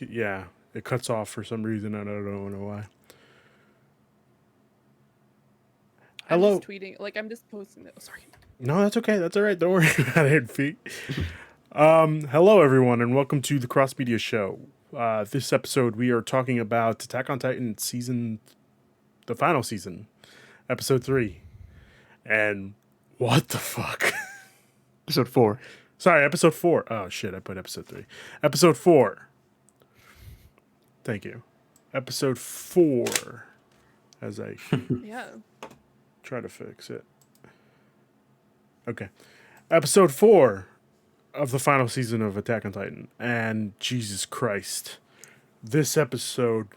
yeah, it cuts off for some reason. I don't know why. I'm just Hello. tweeting, like I'm just posting it. Oh, sorry. No, that's okay. That's all right. Don't worry about it, feet. Hello, everyone, and welcome to the Cross Media Show. This episode, we are talking about Attack on Titan the final season, episode 3. And what the fuck? Episode 4. Sorry, episode 4. Oh, shit, I put episode 3. Episode 4. Thank you. Episode 4. As I Yeah. try to fix it. Okay. Episode 4 of the final season of Attack on Titan. And Jesus Christ. This episode.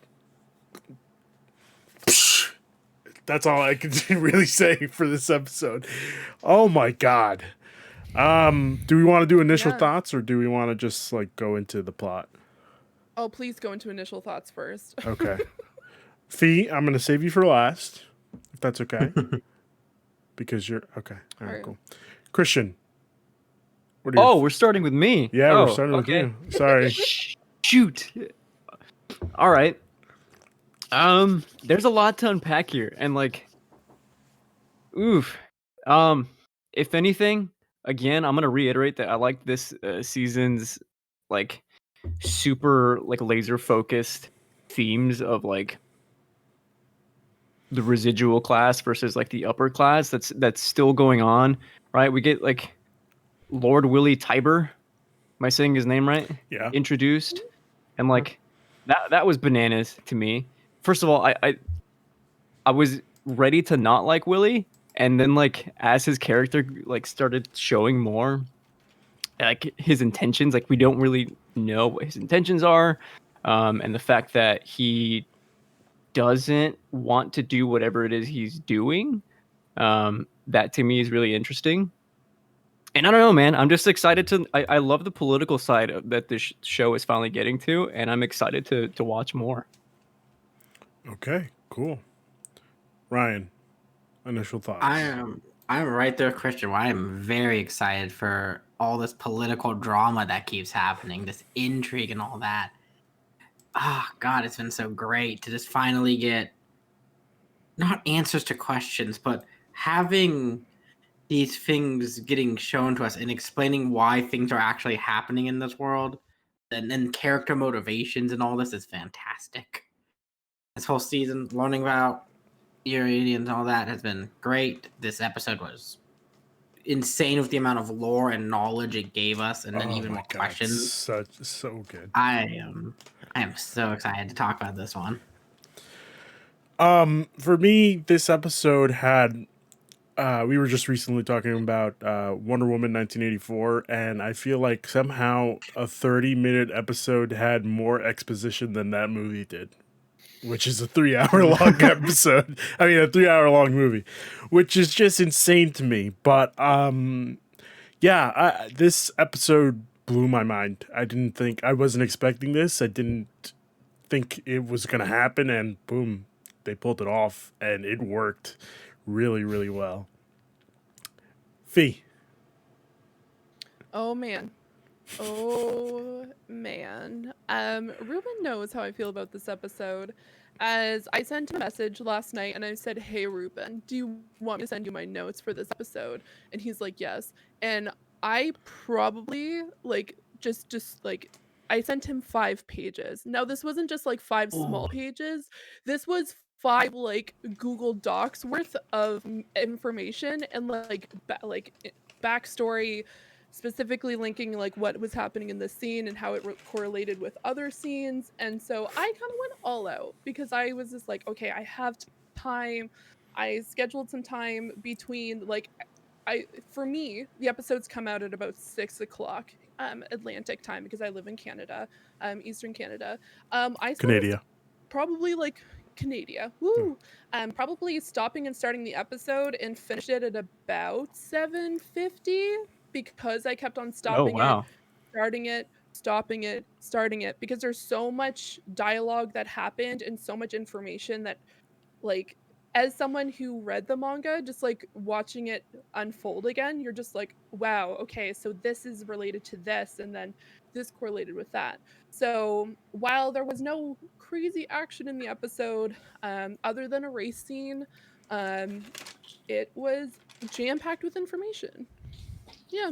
That's all I can really say for this episode. Oh my god. Do we want to do initial Yeah. thoughts or do we want to just like go into the plot? Oh, please go into initial thoughts first. Okay. Fee, I'm gonna save you for last, if that's okay. Because you're okay. All right, Alright. cool. Christian. What are your We're starting with me. Yeah, Oh, we're starting okay. with you. Sorry. Shoot. All right. There's a lot to unpack here, and like, oof. If anything, again, I'm gonna reiterate that I like this season's like super like laser focused themes of like the residual class versus like the upper class. That's still going on, right? We get like Lord Willie Tiber. Am I saying his name right? Yeah. Introduced, and like that was bananas to me. First of all, I was ready to not like Willie, and then like as his character like started showing more like his intentions, like we don't really know what his intentions are, and the fact that he doesn't want to do whatever it is he's doing, that to me is really interesting. And I don't know, man. I'm just excited to. I love the political side that this show is finally getting to, and I'm excited to watch more. Okay, cool. Ryan, initial thoughts. I'm right there, Christian. I am very excited for all this political drama that keeps happening, this intrigue and all that. Ah, God, it's been so great to just finally get not answers to questions, but having these things getting shown to us and explaining why things are actually happening in this world, and then character motivations and all this is fantastic. This whole season, learning about Yuri and all that has been great. This episode was insane with the amount of lore and knowledge it gave us, and then even my more God, questions. so good. I am so excited to talk about this one. For me, this episode had we were just recently talking about Wonder Woman 1984, and I feel like somehow a 30-minute episode had more exposition than that movie did, which is a 3-hour long episode. I mean, a 3-hour long movie, which is just insane to me. But yeah, this episode blew my mind. I wasn't expecting this. I didn't think it was gonna happen, and boom, they pulled it off, and it worked really, really well. Fee. Oh man. Ruben knows how I feel about this episode. As I sent him a message last night and I said, "Hey Ruben, do you want me to send you my notes for this episode?" And he's like, "Yes." And I probably like just like I sent him 5 pages. Now this wasn't just like 5 small pages. This was 5 like Google Docs worth of information and like backstory, specifically linking like what was happening in the scene and how it correlated with other scenes. And so I kind of went all out because I was just like, okay, I have time. I scheduled some time between like for me, the episodes come out at about 6 o'clock Atlantic time because I live in Canada, Eastern Canada. I spent Canada. probably like Canada. Woo! Probably stopping and starting the episode and finished it at about 7:50 because I kept on stopping it, starting it, stopping it, starting it because there's so much dialogue that happened and so much information that like as someone who read the manga, just like watching it unfold again, you're just like, wow, okay, so this is related to this, and then this correlated with that. So while there was no crazy action in the episode, other than a race scene, um, it was jam packed with information. Yeah.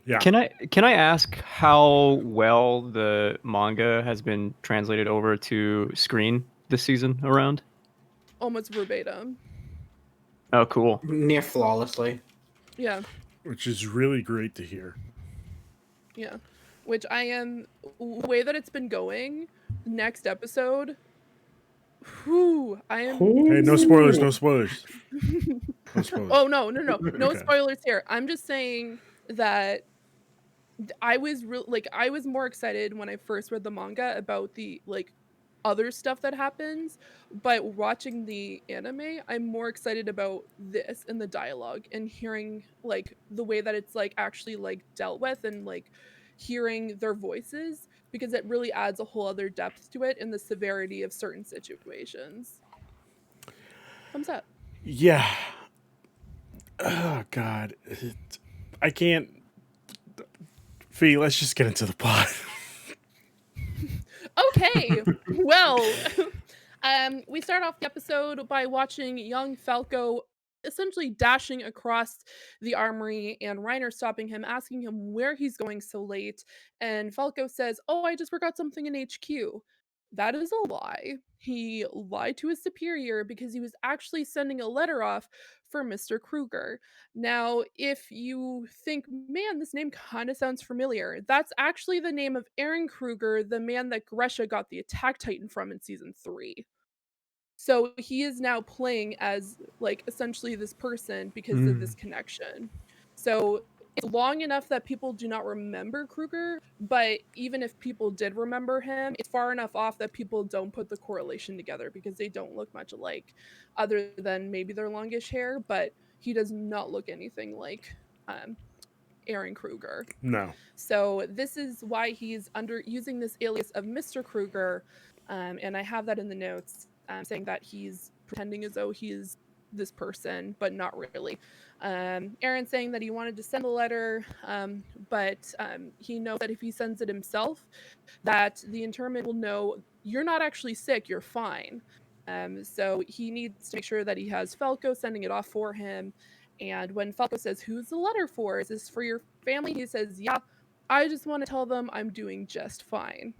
Yeah. Can I ask how well the manga has been translated over to screen this season around? Almost verbatim. Oh, cool. Near flawlessly. Yeah. Which is really great to hear. Yeah. Which I am, the way that it's been going, next episode, whew, I am. Hey, no spoilers, no spoilers. No spoilers. Oh, no, no, no. No Okay. spoilers here. I'm just saying that I was I was more excited when I first read the manga about the like other stuff that happens, but watching the anime, I'm more excited about this and the dialogue and hearing like the way that it's like actually like dealt with and like hearing their voices because it really adds a whole other depth to it and the severity of certain situations. Thumbs up. Yeah. Oh God, I can't. Fee, let's just get into the plot. Okay. Well, we start off the episode by watching young Falco essentially dashing across the armory and Reiner stopping him, asking him where he's going so late. And Falco says, "Oh, I just forgot something in HQ." That is a lie. He lied to his superior because he was actually sending a letter off for Mr. Kruger. Now, if you think, man, this name kind of sounds familiar, that's actually the name of Aaron Kruger, the man that Gresha got the Attack Titan from in season 3. So he is now playing as like essentially this person because of this connection. So it's long enough that people do not remember Kruger, but even if people did remember him, it's far enough off that people don't put the correlation together because they don't look much alike, other than maybe their longish hair, but he does not look anything like Aaron Kruger. No. So this is why he's using this alias of Mr. Kruger, and I have that in the notes, saying that he's pretending as though he's this person, but not really. Aaron saying that he wanted to send a letter, but he knows that if he sends it himself, that the internment will know you're not actually sick, you're fine. So he needs to make sure that he has Falco sending it off for him. And when Falco says, "Who's the letter for? Is this for your family?" He says, "Yeah, I just want to tell them I'm doing just fine."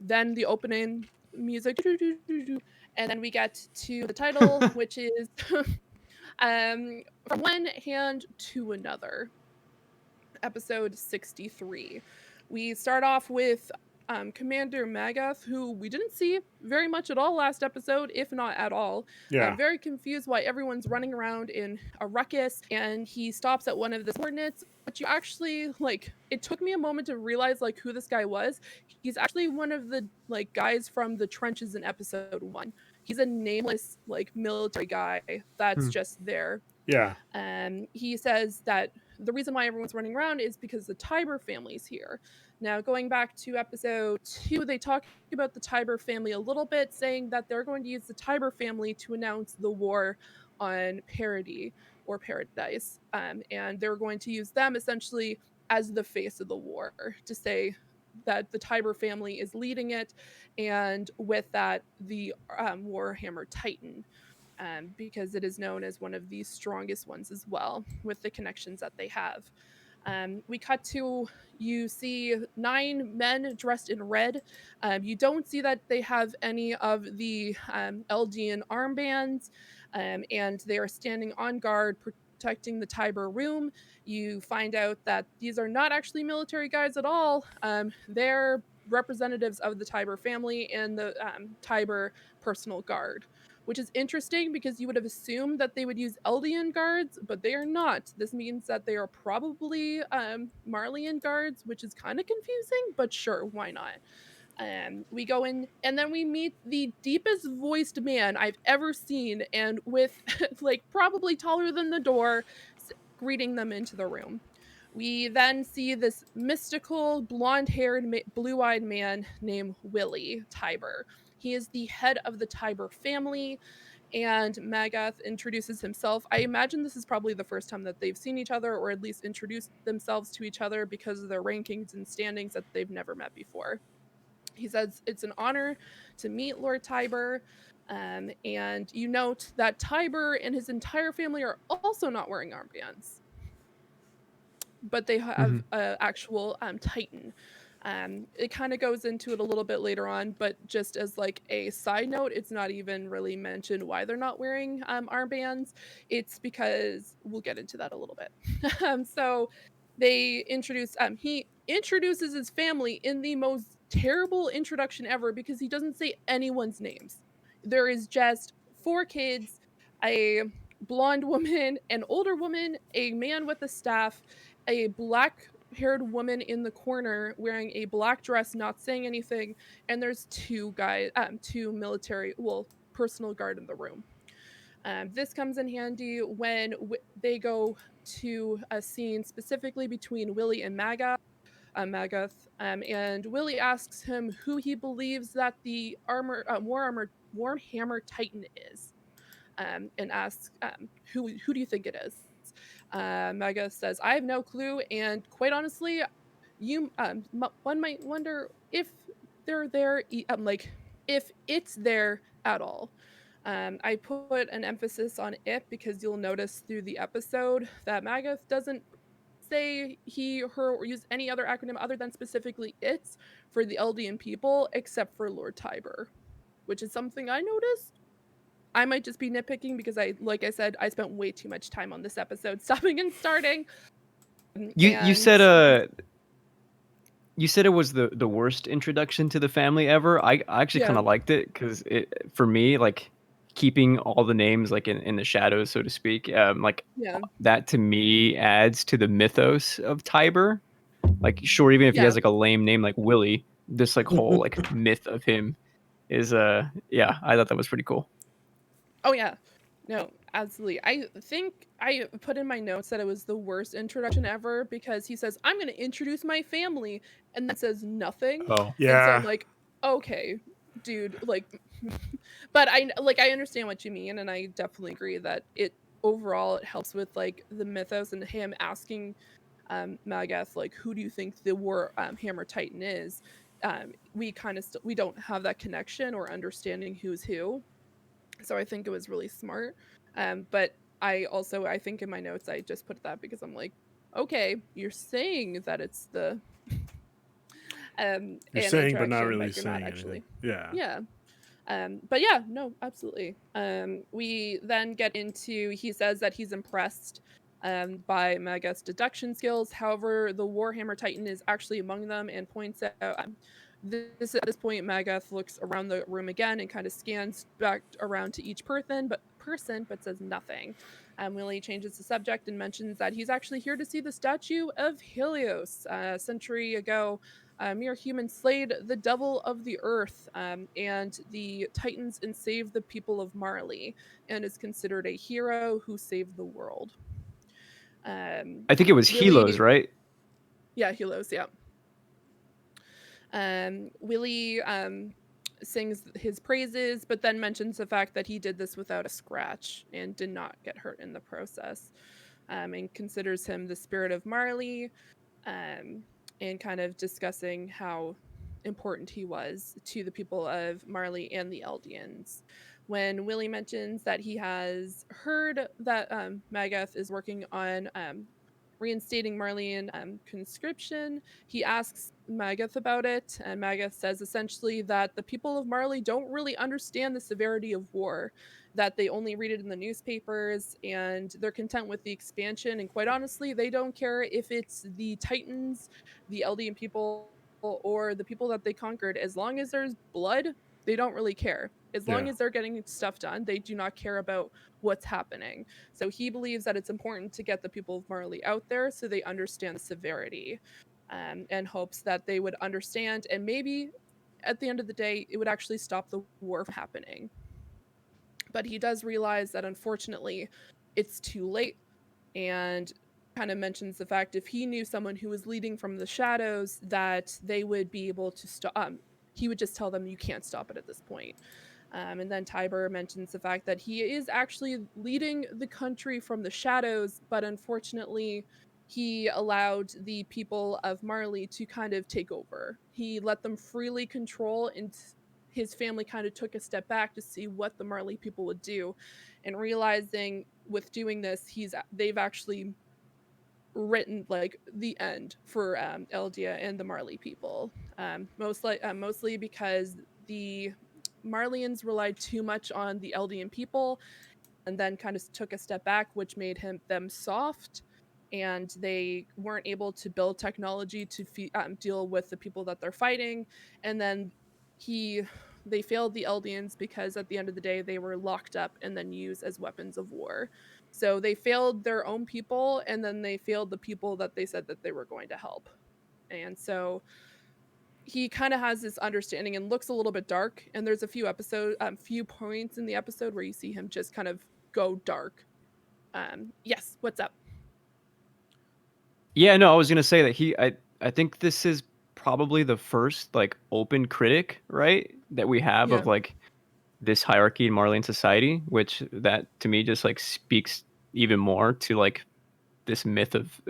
Then the opening music, and then we get to the title, which is from one hand to another, episode 63. We start off with Commander Magath, who we didn't see very much at all last episode, if not at all. Yeah. Very confused why everyone's running around in a ruckus, and he stops at one of the coordinates, but you actually, like, it took me a moment to realize, like, who this guy was. He's actually one of the, like, guys from the trenches in episode 1. He's a nameless, like, military guy that's just there. Yeah. He says that the reason why everyone's running around is because the Tiber family's here. Now, going back to episode 2, they talk about the Tiber family a little bit, saying that they're going to use the Tiber family to announce the war on Parody or Paradise. And they're going to use them essentially as the face of the war to say that the Tiber family is leading it, and with that, the Warhammer Titan. Because it is known as one of the strongest ones as well, with the connections that they have. We cut to, you see 9 men dressed in red. You don't see that they have any of the Eldian armbands, and they are standing on guard, protecting the Tiber room. You find out that these are not actually military guys at all. They're representatives of the Tiber family and the Tiber personal guard, which is interesting because you would have assumed that they would use Eldian guards, but they are not. This means that they are probably Marleyan guards, which is kind of confusing, but sure, why not? We go in, and then we meet the deepest voiced man I've ever seen, and with like probably taller than the door, greeting them into the room. We then see this mystical, blonde-haired, blue-eyed man named Willie Tiber. He is the head of the Tiber family, and Magath introduces himself. I imagine this is probably the first time that they've seen each other, or at least introduced themselves to each other because of their rankings and standings that they've never met before. He says it's an honor to meet Lord Tiber. And you note that Tiber and his entire family are also not wearing armbands, but they have an actual Titan. It kind of goes into it a little bit later on, but just as like a side note, it's not even really mentioned why they're not wearing armbands. It's because we'll get into that a little bit. So they introduce he introduces his family in the most terrible introduction ever because he doesn't say anyone's names. There is just 4 kids, a blonde woman, an older woman, a man with a staff, a black haired woman in the corner wearing a black dress, not saying anything, and there's 2 guys, 2 military, well, personal guard in the room. This comes in handy when they go to a scene specifically between Willie and Magath, and Willie asks him who he believes that the Warhammer Titan is, and asks, who do you think it is? Magath says, I have no clue, and quite honestly, one might wonder if they're there, like if it's there at all. I put an emphasis on it because you'll notice through the episode that Magath doesn't say he, her, or use any other acronym other than specifically it's for the Eldian people, except for Lord Tiber, which is something I noticed. I might just be nitpicking because like I said, I spent way too much time on this episode, stopping and starting. You said it was the worst introduction to the family ever. I actually kind of liked it because it, for me, like keeping all the names like in the shadows, so to speak, that to me adds to the mythos of Tiber. Like, sure, even if he has like a lame name like Willie, this like whole like myth of him is I thought that was pretty cool. Oh yeah, no, absolutely. I think I put in my notes that it was the worst introduction ever because he says, I'm going to introduce my family, and that says nothing. Oh, yeah. And so I'm like, okay, dude, like, but I understand what you mean, and I definitely agree that it overall it helps with like the mythos and him asking Magath, like, who do you think the Warhammer Titan is? We kind of we don't have that connection or understanding who's who. So I think it was really smart. But I think in my notes, I just put that because I'm like, okay, you're saying that it's the you're saying, but not really but you're saying not actually. anything. Yeah. But yeah, no, absolutely. We then get into, he says that he's impressed by Magath's deduction skills. However, the Warhammer Titan is actually among them and points out at this point, Magath looks around the room again and kind of scans back around to each person, but says nothing. Willie changes the subject and mentions that he's actually here to see the statue of Helios. A century ago, a mere human slayed the devil of the earth and the Titans and saved the people of Marley, and is considered a hero who saved the world. I think it was Helios, right? Yeah, Helios, yeah. Willie sings his praises, but then mentions the fact that he did this without a scratch and did not get hurt in the process, and considers him the spirit of Marley, and kind of discussing how important he was to the people of Marley and the Eldians. When Willie mentions that he has heard that Magath is working on reinstating Marleyan conscription, he asks Magath about it, and Magath says essentially that the people of Marley don't really understand the severity of war, that they only read it in the newspapers, and they're content with the expansion, and quite honestly, they don't care if it's the Titans, the Eldian people, or the people that they conquered. As long as there's blood, they don't really care. As long as they're getting stuff done, they do not care about what's happening. So he believes that it's important to get the people of Marley out there so they understand the severity, and hopes that they would understand, and maybe at the end of the day, it would actually stop the war from happening. But he does realize that unfortunately, it's too late, and kind of mentions the fact if he knew someone who was leading from the shadows, that they would be able to stop. He would just tell them, you can't stop it at this point. And then Tiber mentions the fact that he is actually leading the country from the shadows, but unfortunately, he allowed the people of Marley to kind of take over. He let them freely control, and his family kind of took a step back to see what the Marley people would do, and realizing with doing this, they've actually written like the end for Eldia and the Marley people. Mostly because the Marleyans relied too much on the Eldian people, and then kind of took a step back, which made them soft, and they weren't able to build technology to deal with the people that they're fighting. And then he they failed the Eldians because at the end of the day they were locked up and then used as weapons of war. So they failed their own people, and then they failed the people that they said that they were going to help. And so he kind of has this understanding and looks a little bit dark. And there's a few points in the episode where you see him just kind of go dark. Yes, what's up? Yeah, no, I was gonna say that I think this is probably the first like open critic, right, that we have Yeah. of like this hierarchy in Marleyan society, which that to me just like speaks even more to like this myth of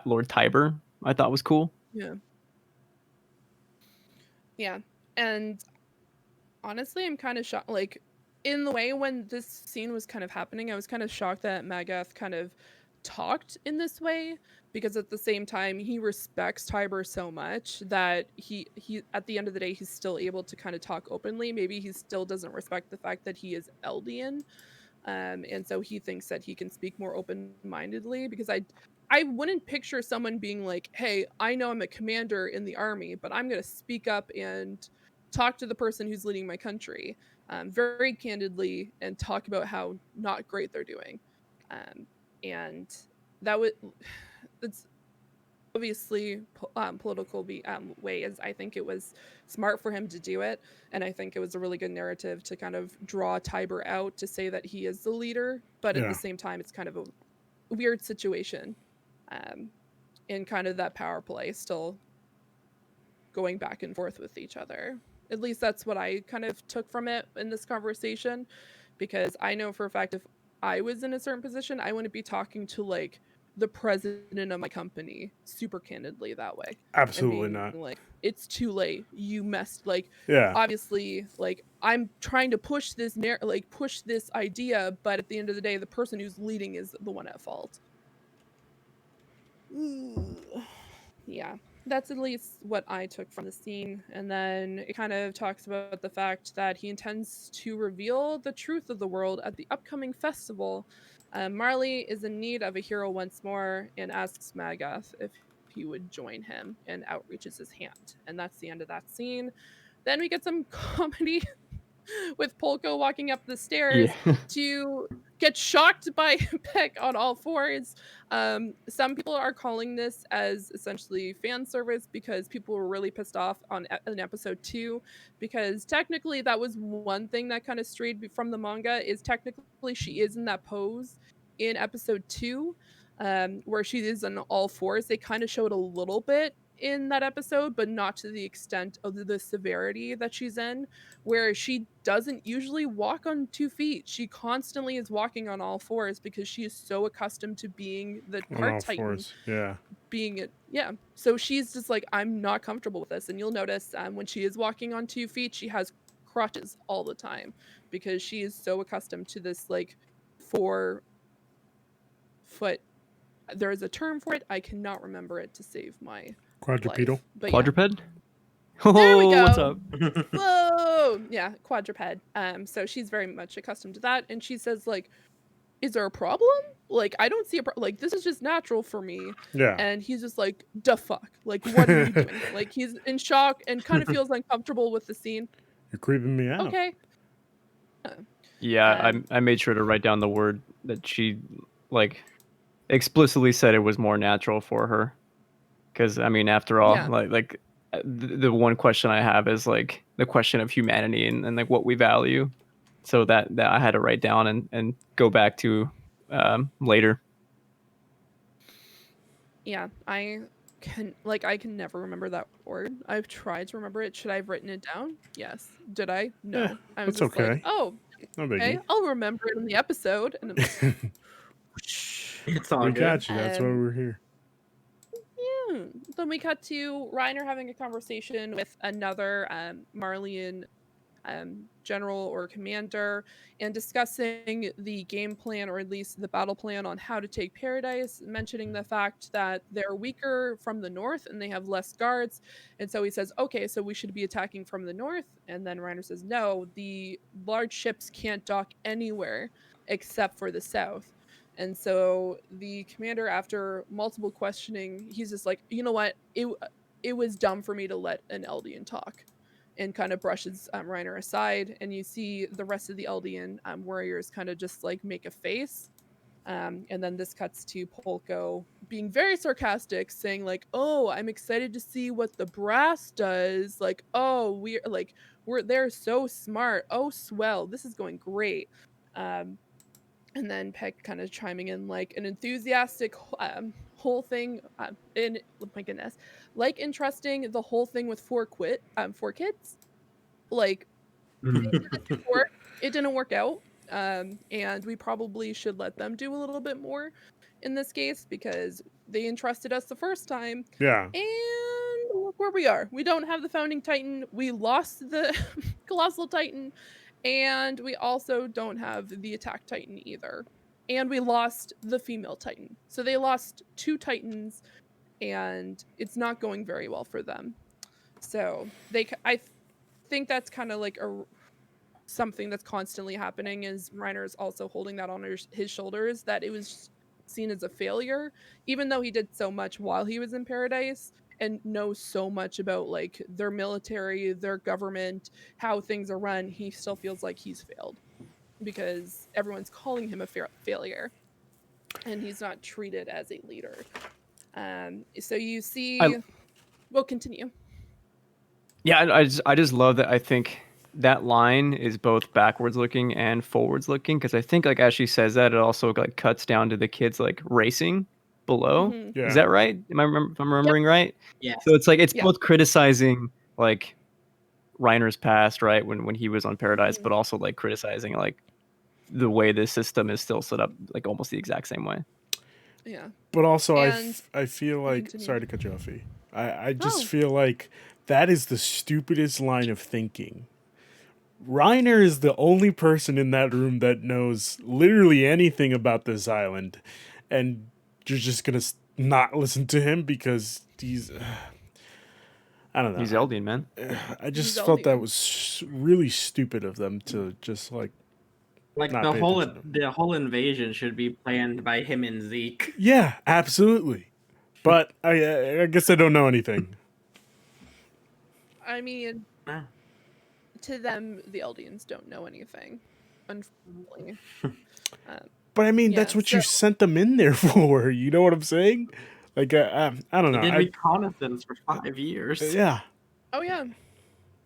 Lord Tiber. I thought was cool. Yeah. Yeah. And honestly, I'm kind of shocked. Like, in the way when this scene was kind of happening, I was kind of shocked that Magath kind of talked in this way, because at the same time he respects Tiber so much that he at the end of the day he's still able to kind of talk openly. Maybe he still doesn't respect the fact that he is Eldian, and so he thinks that he can speak more open-mindedly, because I wouldn't picture someone being like, hey, I know I'm a commander in the army, but I'm going to speak up and talk to the person who's leading my country very candidly and talk about how not great they're doing. And that would it's obviously political ways. I think it was smart for him to do it, and I think it was a really good narrative to kind of draw Tiber out to say that he is the leader, but at Yeah. the same time it's kind of a weird situation, in kind of that power play still going back and forth with each other. At least that's what I kind of took from it in this conversation, because I know for a fact if I was in a certain position, I wouldn't be talking to like the president of my company super candidly that way, and Absolutely being not. like, it's too late, you messed, like, Yeah. obviously, like, I'm trying to push this push this idea, but at the end of the day the person who's leading is the one at fault. Yeah, that's at least what I took from the scene. And then it kind of talks about the fact that he intends to reveal the truth of the world at the upcoming festival. Marley is in need of a hero once more and asks Magath if he would join him and outreaches his hand. And that's the end of that scene. Then we get some comedy with Polko walking up the stairs Yeah. to get shocked by Peck on all fours. Some people are calling this as essentially fan service because people were really pissed off in episode 2, because technically that was one thing that kind of strayed from the manga, is technically she is in that pose in episode 2, where she is on all fours. They kind of showed a little bit in that episode, but not to the extent of the severity that she's in, where she doesn't usually walk on 2 feet. She constantly is walking on all fours because she is so accustomed to being the On part all titan, fours. Yeah. being it. Yeah. So she's just like, I'm not comfortable with this. And you'll notice when she is walking on 2 feet, she has crutches all the time because she is so accustomed to this like 4 foot. There is a term for it. I cannot remember it to save my Quadrupedal. life. But yeah. Quadruped. There we Oh, what's go. up? Whoa, yeah, quadruped. So she's very much accustomed to that, and she says like, "Is there a problem? Like, I don't see like this is just natural for me." Yeah. And he's just like, "Da fuck! Like, what are you doing?" Like he's in shock and kind of feels uncomfortable with the scene. You're creeping me out. Okay. Yeah, Um, I made sure to write down the word that she like explicitly said it was more natural for her. Because I mean, after all, Yeah. like the one question I have is like the question of humanity and like what we value. So that I had to write down and go back to later. Yeah, I I can never remember that word. I've tried to remember it. Should I have written it down? Yes. Did I? No. I was That's just like, okay. oh, No okay, biggie. I'll remember it in the episode. And then, It's all We good. got you. That's why we're here. yeah. Then we cut to Reiner having a conversation with another Marleyan general or commander and discussing the game plan, or at least the battle plan on how to take Paradise, mentioning the fact that they're weaker from the north and they have less guards. And so he says, okay, so we should be attacking from the north. And then Reiner says, no, the large ships can't dock anywhere except for the south. And so the commander, after multiple questioning, he's just like, you know what? It was dumb for me to let an Eldian talk, and kind of brushes Reiner aside. And you see the rest of the Eldian warriors kind of just like make a face. And then this cuts to Polko being very sarcastic, saying like, "Oh, I'm excited to see what the brass does. Like, oh, they're so smart. Oh, swell. This is going great." Um, and then Peck kind of chiming in like an enthusiastic whole thing. In oh my goodness, like entrusting the whole thing with four kids. Like they did this before, it didn't work out, and we probably should let them do a little bit more in this case because they entrusted us the first time, Yeah. and look where we are. We don't have the founding titan. We lost the colossal titan, and we also don't have the attack titan either. And we lost the female titan. So they lost 2 titans, and it's not going very well for them. So I think that's kind of like something that's constantly happening, is Reiner is also holding that on his shoulders, that it was seen as a failure, even though he did so much while he was in Paradise and knows so much about like their military, their government, how things are run. He still feels like he's failed because everyone's calling him a failure, and he's not treated as a leader. So you see, well, continue. Yeah, I just love that. I think that line is both backwards looking and forwards looking, because I think like as she says that, it also like cuts down to the kids like racing below. Mhm. Is Yeah. that right? If I'm remembering right? Yes. So it's like it's Yeah. both criticizing like Reiner's past, right, when he was on Paradise, Mhm. but also like criticizing like the way this system is still set up, like almost the exact same way. Yeah. But also, And I feel like, continue. sorry to cut you off, E. I just Oh. feel like that is the stupidest line of thinking. Reiner is the only person in that room that knows literally anything about this island, and you're just gonna not listen to him because he's. I don't know. He's Eldian, man. I just He's felt that Eldian. was really stupid of them to just like. Like Not the pay whole attention to him. the whole invasion should be planned by him and Zeke. Yeah, absolutely. But I guess I don't know anything. I mean, Ah. to them, the Eldians don't know anything, unfortunately. But I mean, Yeah, that's what you so- sent them in there for. You know what I'm saying? Like, I don't He know. did reconnaissance for 5 years. Yeah, Oh yeah,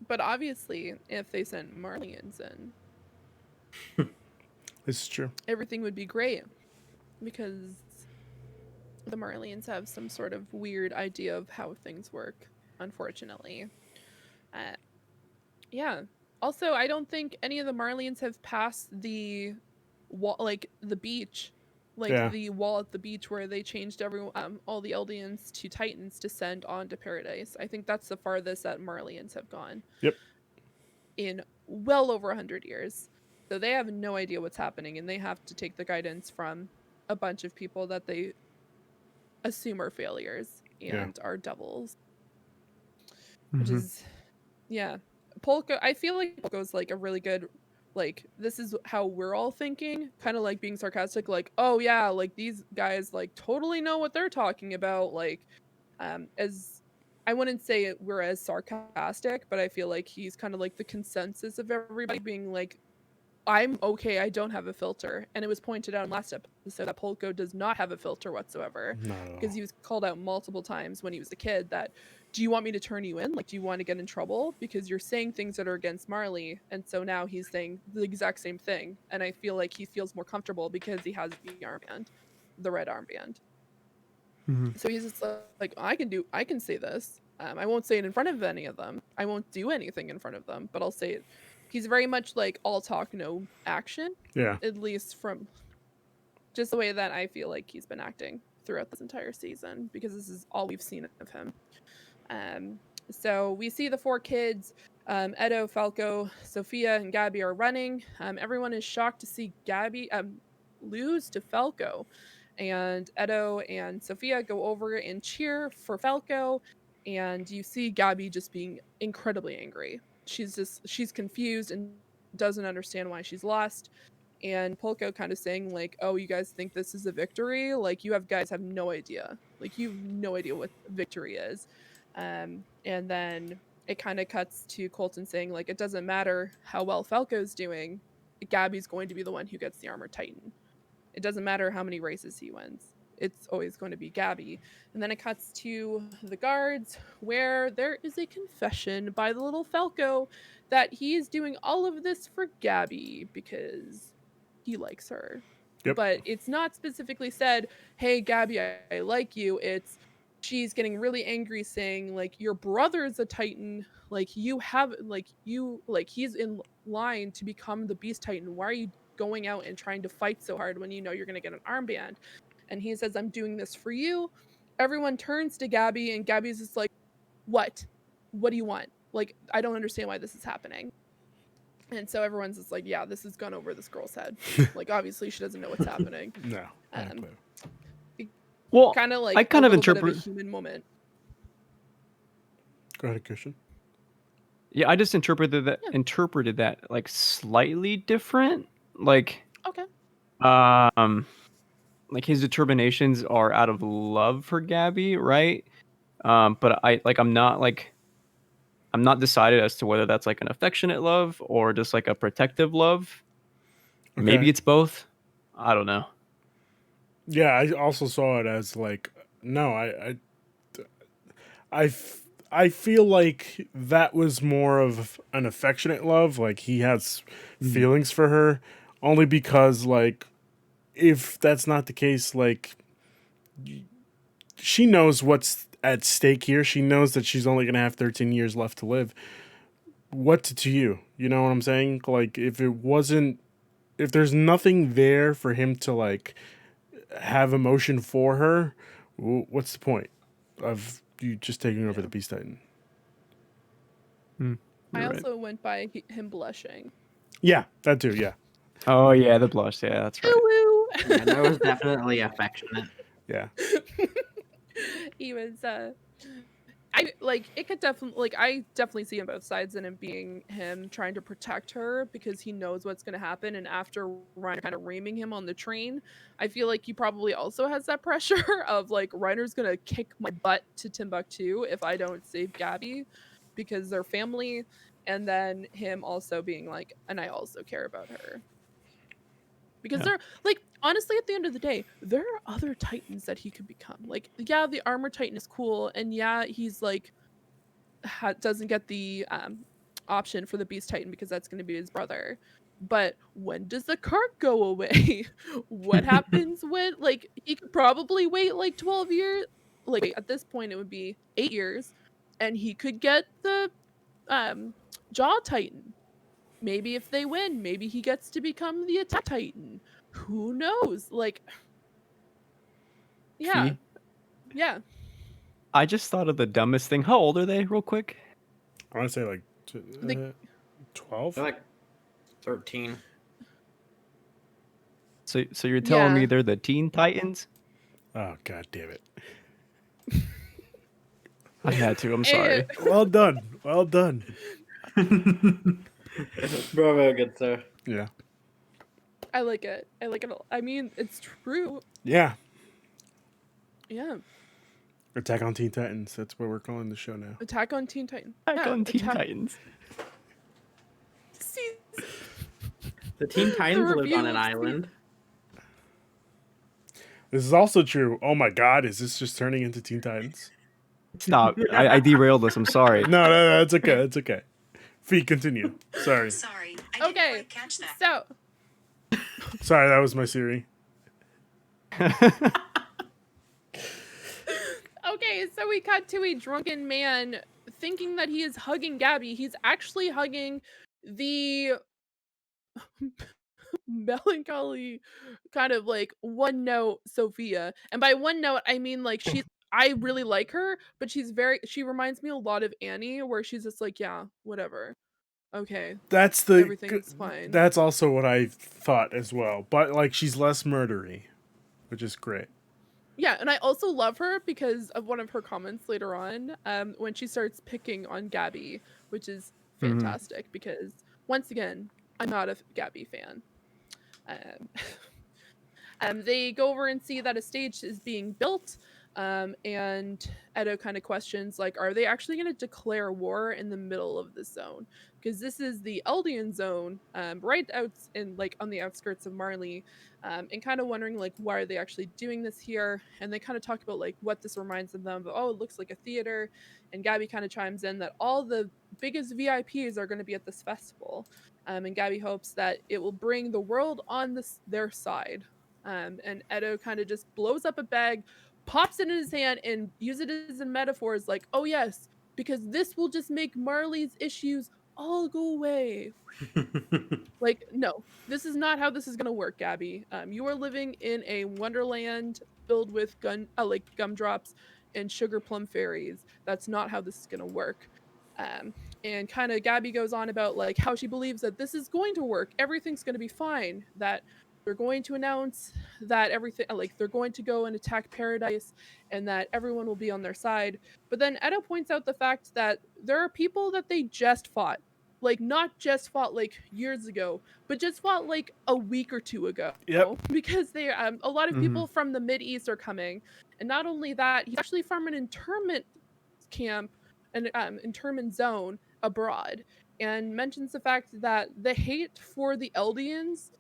but obviously, if they sent Marlians in, this is true. everything would be great, because the Marlians have some sort of weird idea of how things work, unfortunately. Uh, yeah. Also, I don't think any of the Marlians have passed the wall, like the beach, like Yeah. the wall at the beach where they changed all the Eldians to Titans to send on to Paradise. I think that's the farthest that Marlians have gone. Yep. In well over 100 years. So they have no idea what's happening, and they have to take the guidance from a bunch of people that they assume are failures and are devils. Which Mhm. is, yeah. Polka, I feel like Polka's like a really good, like, this is how we're all thinking, kind of like being sarcastic, like, oh yeah, like these guys like totally know what they're talking about. Like, as I wouldn't say we're as sarcastic, but I feel like he's kind of like the consensus of everybody being like, I'm okay, I don't have a filter. And it was pointed out in last episode that Polko does not have a filter whatsoever, Not at all. because he was called out multiple times when he was a kid that, do you want me to turn you in? Like, do you want to get in trouble? Because you're saying things that are against Marley. And so now he's saying the exact same thing. And I feel like he feels more comfortable because he has the armband, the red armband. So he's just like, I can say this. I won't say it in front of any of them. I won't do anything in front of them, but I'll say it. He's very much like all talk, no action, Yeah. at least from just the way that I feel like he's been acting throughout this entire season, because this is all we've seen of him. So we see the 4 kids, Edo, Falco, Sophia, and Gabby are running. Everyone is shocked to see Gabby lose to Falco. And Edo and Sophia go over and cheer for Falco. And you see Gabby just being incredibly angry. She's confused and doesn't understand why she's lost. And Polko kind of saying like, "Oh, you guys think this is a victory? Like you guys have no idea. Like you have no idea what victory is." And then it kind of cuts to Colton saying like, "It doesn't matter how well Falco's doing. Gabby's going to be the one who gets the Armored Titan. It doesn't matter how many races he wins. It's always going to be Gabby." And then it cuts to the guards, where there is a confession by the little Falco that he is doing all of this for Gabby because he likes her. Yep. But it's not specifically said, "Hey Gabby, I like you." It's she's getting really angry saying like, "Your brother is a Titan, like you have like he's in line to become the Beast Titan. Why are you going out and trying to fight so hard when you know you're going to get an armband?" And he says, "I'm doing this for you." Everyone turns to Gabby, and Gabby's just like, "What do you want? Like, I don't understand why this is happening." And so everyone's just like, "Yeah, this has gone over this girl's head. Like, obviously she doesn't know what's happening." No. I don't Um, know. Well, Kind of like I kind a of little bit of a interpret. human moment. Go ahead, Christian. Yeah, I just interpreted Yeah. that like slightly different. Like, Okay. like his determinations are out of love for Gabby, right? But I'm not decided as to whether that's like an affectionate love or just like a protective love. Maybe Okay. it's both. I don't know. Yeah, I also saw it as like, no, I, f- I feel like that was more of an affectionate love. Like he has feelings for her, only because like if that's not the case, like she knows what's at stake here. She knows that she's only gonna have 13 years left to live. What to you? You know what I'm saying? Like if there's nothing there for him to like have emotion for her, what's the point of you just taking over the Beast Titan? You're I right. also went by him blushing. Yeah, that too. Yeah, Oh yeah, the blush. Yeah, that's right. Woo! Yeah, that was definitely affectionate. yeah. He was I like it could definitely like I definitely see on both sides in him being him trying to protect her because he knows what's gonna happen, and after Reiner kind of reaming him on the train, I feel like he probably also has that pressure of like Reiner's gonna kick my butt to Timbuktu if I don't save Gabby because they're family, and then him also being like, and I also care about her. Because Yeah. they're like honestly at the end of the day, there are other Titans that he could become. Like, yeah, the Armor Titan is cool, and yeah, he's like doesn't get the option for the Beast Titan because that's going to be his brother. But when does the cart go away? What happens when like he could probably wait like 12 years? Like at this point it would be 8 years, and he could get the Jaw Titan. Maybe if they win, maybe he gets to become the Attack Titan. Who knows? Like, yeah, Fee, yeah. I just thought of the dumbest thing. How old are they, real quick? I want to say like The- 12. They're like 13. So you're telling me Yeah. they're the Teen Titans? Oh god damn it! I had to. I'm sorry. Well done. Well done. Bravo, good sir. Yeah. I like it. I like it. I mean, it's true. Yeah. Yeah. Attack on Teen Titans. That's what we're calling the show now. Attack on Teen Titan. Back Yeah, on Teen Titans. See, The Teen Titans lived review on an of island. This is also true. Oh my god, is this just turning into Teen Titans? It's not. I derailed this. I'm sorry. No, it's okay. It's okay. Fee, continue. Sorry. Sorry, I didn't okay. quite catch that. So, Sorry, that was my Siri. Okay, so we cut to a drunken man thinking that he is hugging Gabby. He's actually hugging the melancholy kind of like one note Sophia. And by one note, I mean like I really like her, but she reminds me a lot of Annie, where she's just like, yeah, whatever. Okay, everything's fine. That's also what I thought as well. But like she's less murdery, which is great. Yeah, and I also love her because of one of her comments later on, when she starts picking on Gabby, which is fantastic because once again, I'm not a Gabby fan. Um, they go over and see that a stage is being built, and Edo kind of questions, like, are they actually going to declare war in the middle of the zone? Because this is the Eldian zone, right out in like on the outskirts of Marley, and kind of wondering like why are they actually doing this here? And they kind of talk about like what this reminds them of. Oh, it looks like a theater, and Gabby kind of chimes in that all the biggest VIPs are going to be at this festival. And Gabby hopes that it will bring the world on their side. And Edo kind of just blows up a bag, pops it in his hand, and uses it as a metaphor. Is like, oh yes, because this will just make Marley's issues all go away. Like, no, this is not how this is gonna work, Gabby. You are living in a wonderland filled with like gumdrops and sugar plum fairies. That's not how this is gonna work. Um, and kind of Gabby goes on about like how she believes that this is going to work. Everything's gonna be fine. That they're going to announce that everything, like they're going to go and attack Paradise, and that everyone will be on their side. But then Edo points out the fact that there are people that they just fought, like not just fought like years ago, but just fought like a week or two ago. Yep. Because they a lot of people from the Mid East are coming, and not only that, he's actually from an internment camp, an internment zone abroad, and mentions the fact that the hate for the Eldians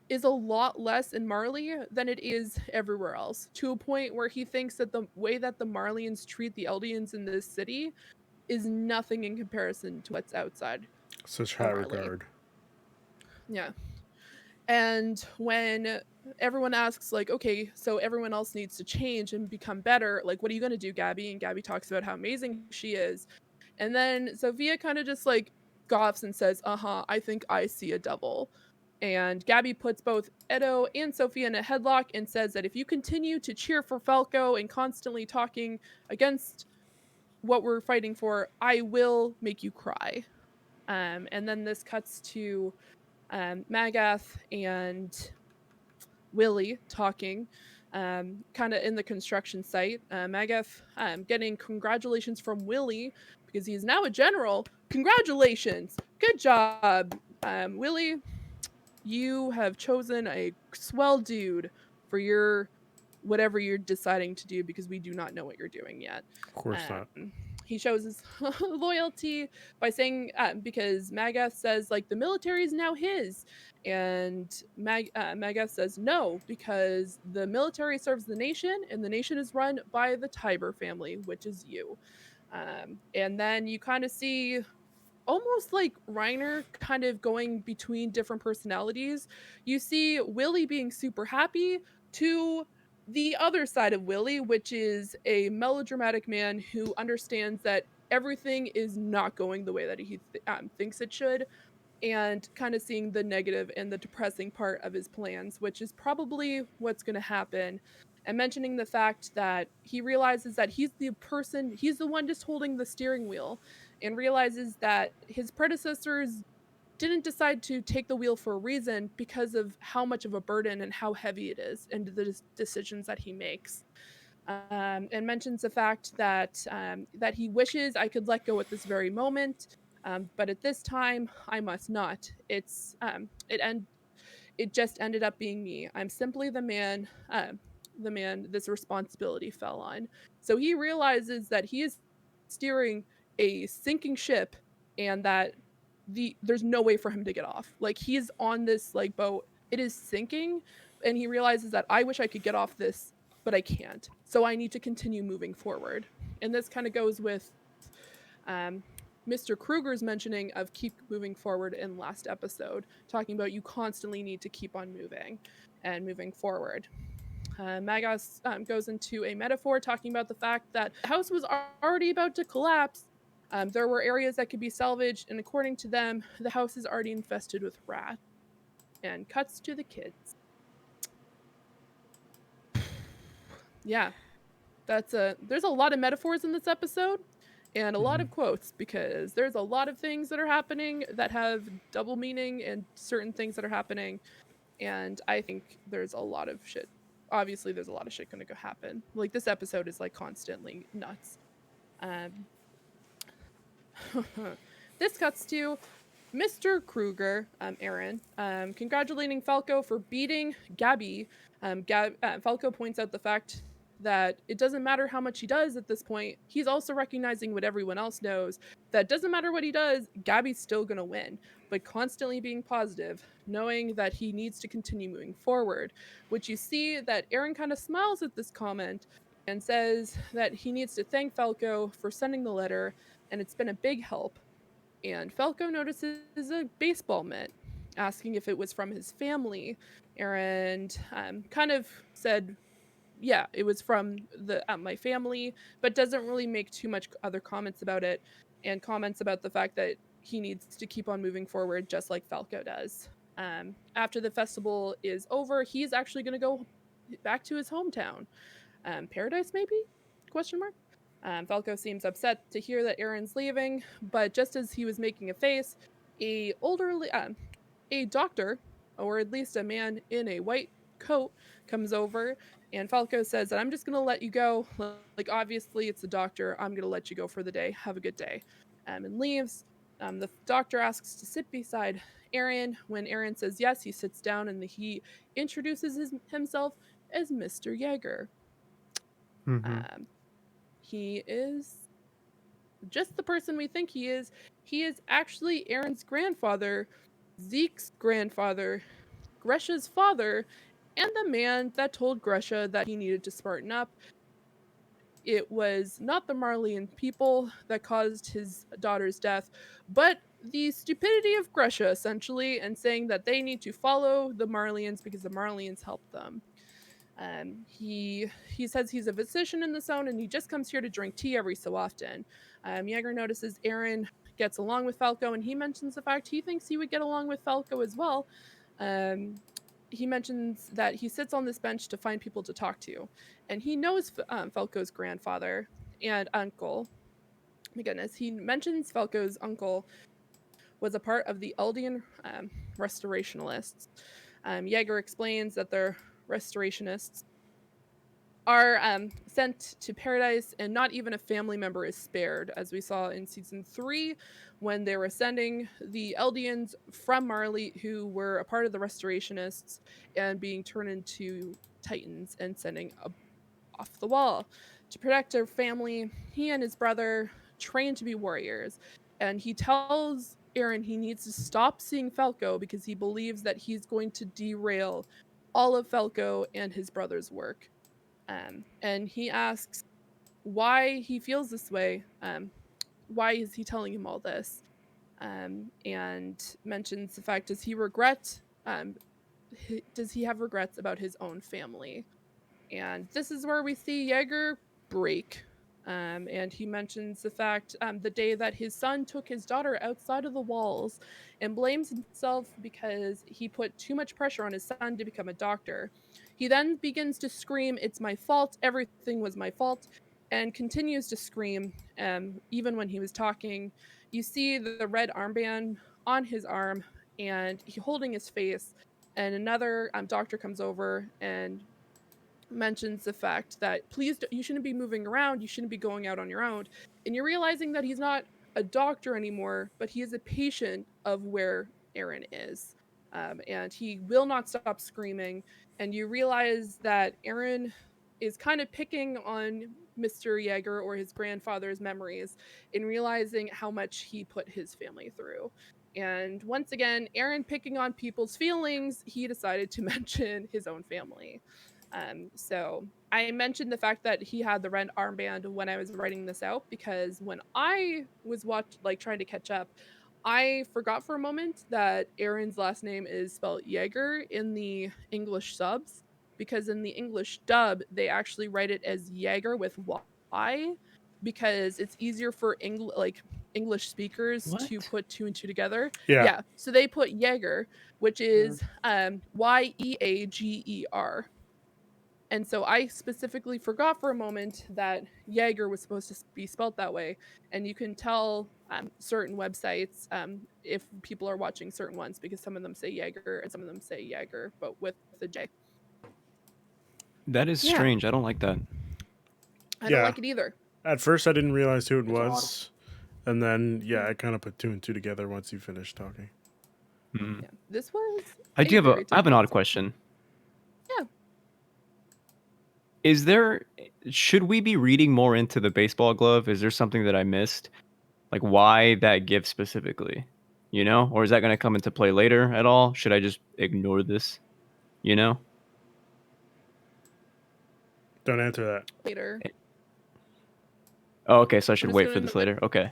is a lot less in Marley than it is everywhere else, to a point where he thinks that the way that the Marleyans treat the Eldians in this city is nothing in comparison to what's outside Such of high Marley. regard. Yeah. And when everyone asks, like, okay, so everyone else needs to change and become better, like, what are you going to do, Gabby? And Gabby talks about how amazing she is. And then Sophia kind of just like scoffs and says, I think I see a devil. And Gabby puts both Edo and Sophia in a headlock and says that if you continue to cheer for Falco and constantly talking against what we're fighting for, I will make you cry. And then this cuts to Magath and Willie talking, kind of in the construction site. Magath getting congratulations from Willie because he's now a general. Congratulations! Good job, Willie. You have chosen a swell dude for your whatever you're deciding to do, because we do not know what you're doing yet. Of course not. He shows his loyalty by saying, because Magath says like the military is now his, and Magath says no, because the military serves the nation, and the nation is run by the Tiber family, which is you. And then you kind of see almost like Reiner kind of going between different personalities. You see Willie being super happy to the other side of Willie, which is a melodramatic man who understands that everything is not going the way that he thinks it should, and kind of seeing the negative and the depressing part of his plans, which is probably what's going to happen. And mentioning the fact that he realizes that he's the one just holding the steering wheel, and realizes that his predecessors didn't decide to take the wheel for a reason because of how much of a burden and how heavy it is and the decisions that he makes. And mentions the fact that that he wishes I could let go at this very moment, but at this time I must not. It just ended up being me. I'm simply the man this responsibility fell on. So he realizes that he is steering a sinking ship, and that there's no way for him to get off. Like, he's on this like boat, it is sinking, and he realizes that I wish I could get off this, but I can't. So I need to continue moving forward. And this kind of goes with Mr. Kruger's mentioning of keep moving forward in last episode, talking about you constantly need to keep on moving and moving forward. Magos goes into a metaphor talking about the fact that the house was already about to collapse. There were areas that could be salvaged, and according to them, the house is already infested with rats. And cuts to the kids. Yeah, there's a lot of metaphors in this episode and a lot Mhm. of quotes because there's a lot of things that are happening that have double meaning and certain things that are happening, and I think there's a lot of shit. Obviously, there's a lot of shit gonna go happen. Like this episode is like constantly nuts. Um, this cuts to Mr. Kruger, Aaron, congratulating Falco for beating Gabby. Falco points out the fact that it doesn't matter how much he does at this point. He's also recognizing what everyone else knows, that doesn't matter what he does, Gabby's still going to win, but constantly being positive, knowing that he needs to continue moving forward. Which you see that Aaron kind of smiles at this comment and says that he needs to thank Falco for sending the letter, and it's been a big help. And Falco notices a baseball mitt, asking if it was from his family. Aaron kind of said, "Yeah, it was from my family," but doesn't really make too much other comments about it, and comments about the fact that he needs to keep on moving forward, just like Falco does. After the festival is over, he's actually going to go back to his hometown, Paradise, maybe? Question mark. Falco seems upset to hear that Aaron's leaving, but just as he was making a face, a doctor, or at least a man in a white coat, comes over, and Falco says that I'm just gonna let you go. Like obviously it's the doctor. I'm gonna let you go for the day. Have a good day, and leaves. The doctor asks to sit beside Aaron. When Aaron says yes, he sits down and he introduces himself as Mr. Yeager. Mm-hmm. Um, he is just the person we think he is. He is actually Aaron's grandfather, Zeke's grandfather, Gresha's father, and the man that told Gresha that he needed to smarten up. It was not the Marleyan people that caused his daughter's death, but the stupidity of Gresha, essentially, and saying that they need to follow the Marleyans because the Marleyans helped them. He says he's a physician in the zone and he just comes here to drink tea every so often. Yeager notices Aaron gets along with Falco, and he mentions the fact he thinks he would get along with Falco as well. Um, he mentions that he sits on this bench to find people to talk to, and he knows Falco's grandfather and uncle. My goodness, he mentions Falco's uncle was a part of the Eldian restorationists. Yeager explains that they're restorationists are sent to paradise, and not even a family member is spared, as we saw in season 3 when they were sending the Eldians from Marley, who were a part of the restorationists, and being turned into titans and sending off the wall to protect their family. He and his brother train to be warriors, and he tells Aaron he needs to stop seeing Falco because he believes that he's going to derail all of Falco and his brother's work. And he asks why he feels this way. Why is he telling him all this? And mentions the fact, does he regret? Does he have regrets about his own family? And this is where we see Yeager break. And he mentions the fact the day that his son took his daughter outside of the walls, and blames himself because he put too much pressure on his son to become a doctor. He then begins to scream, "It's my fault, everything was my fault," and continues to scream even when he was talking. You see the red armband on his arm, and he holding his face, and another doctor comes over and mentions the fact that you shouldn't be moving around, you shouldn't be going out on your own, and you're realizing that he's not a doctor anymore, but he is a patient of where Aaron is. And he will not stop screaming, and you realize that Aaron is kind of picking on Mr. Yeager or his grandfather's memories, in realizing how much he put his family through. And once again, Aaron picking on people's feelings, he decided to mention his own family. So I mentioned the fact that he had the red armband when I was writing this out, because when I was trying to catch up, I forgot for a moment that Aaron's last name is spelled Yeager in the English subs, because in the English dub, they actually write it as Jaeger with Y because it's easier for English speakers to What? put two and two together. Yeah. Yeah, so they put Jaeger, which is Yeager. And so I specifically forgot for a moment that Jaeger was supposed to be spelt that way. And you can tell certain websites if people are watching certain ones because some of them say Jaeger and some of them say Jaeger, but with the J. That is Yeah. strange. I don't like that. I don't Yeah. like it either. At first, I didn't realize who it It's odd. was, and then I kind of put two and two together once you finished talking. Mm. Yeah. This was. I do have very I have an odd difficult. question. Yeah. Should we be reading more into the baseball glove? Is there something that I missed? Like why that gift specifically? You know? Or is that going to come into play later at all? Should I just ignore this? You know? Don't answer that. Later. Oh, okay, so I should just wait gonna for this know it. later. Okay.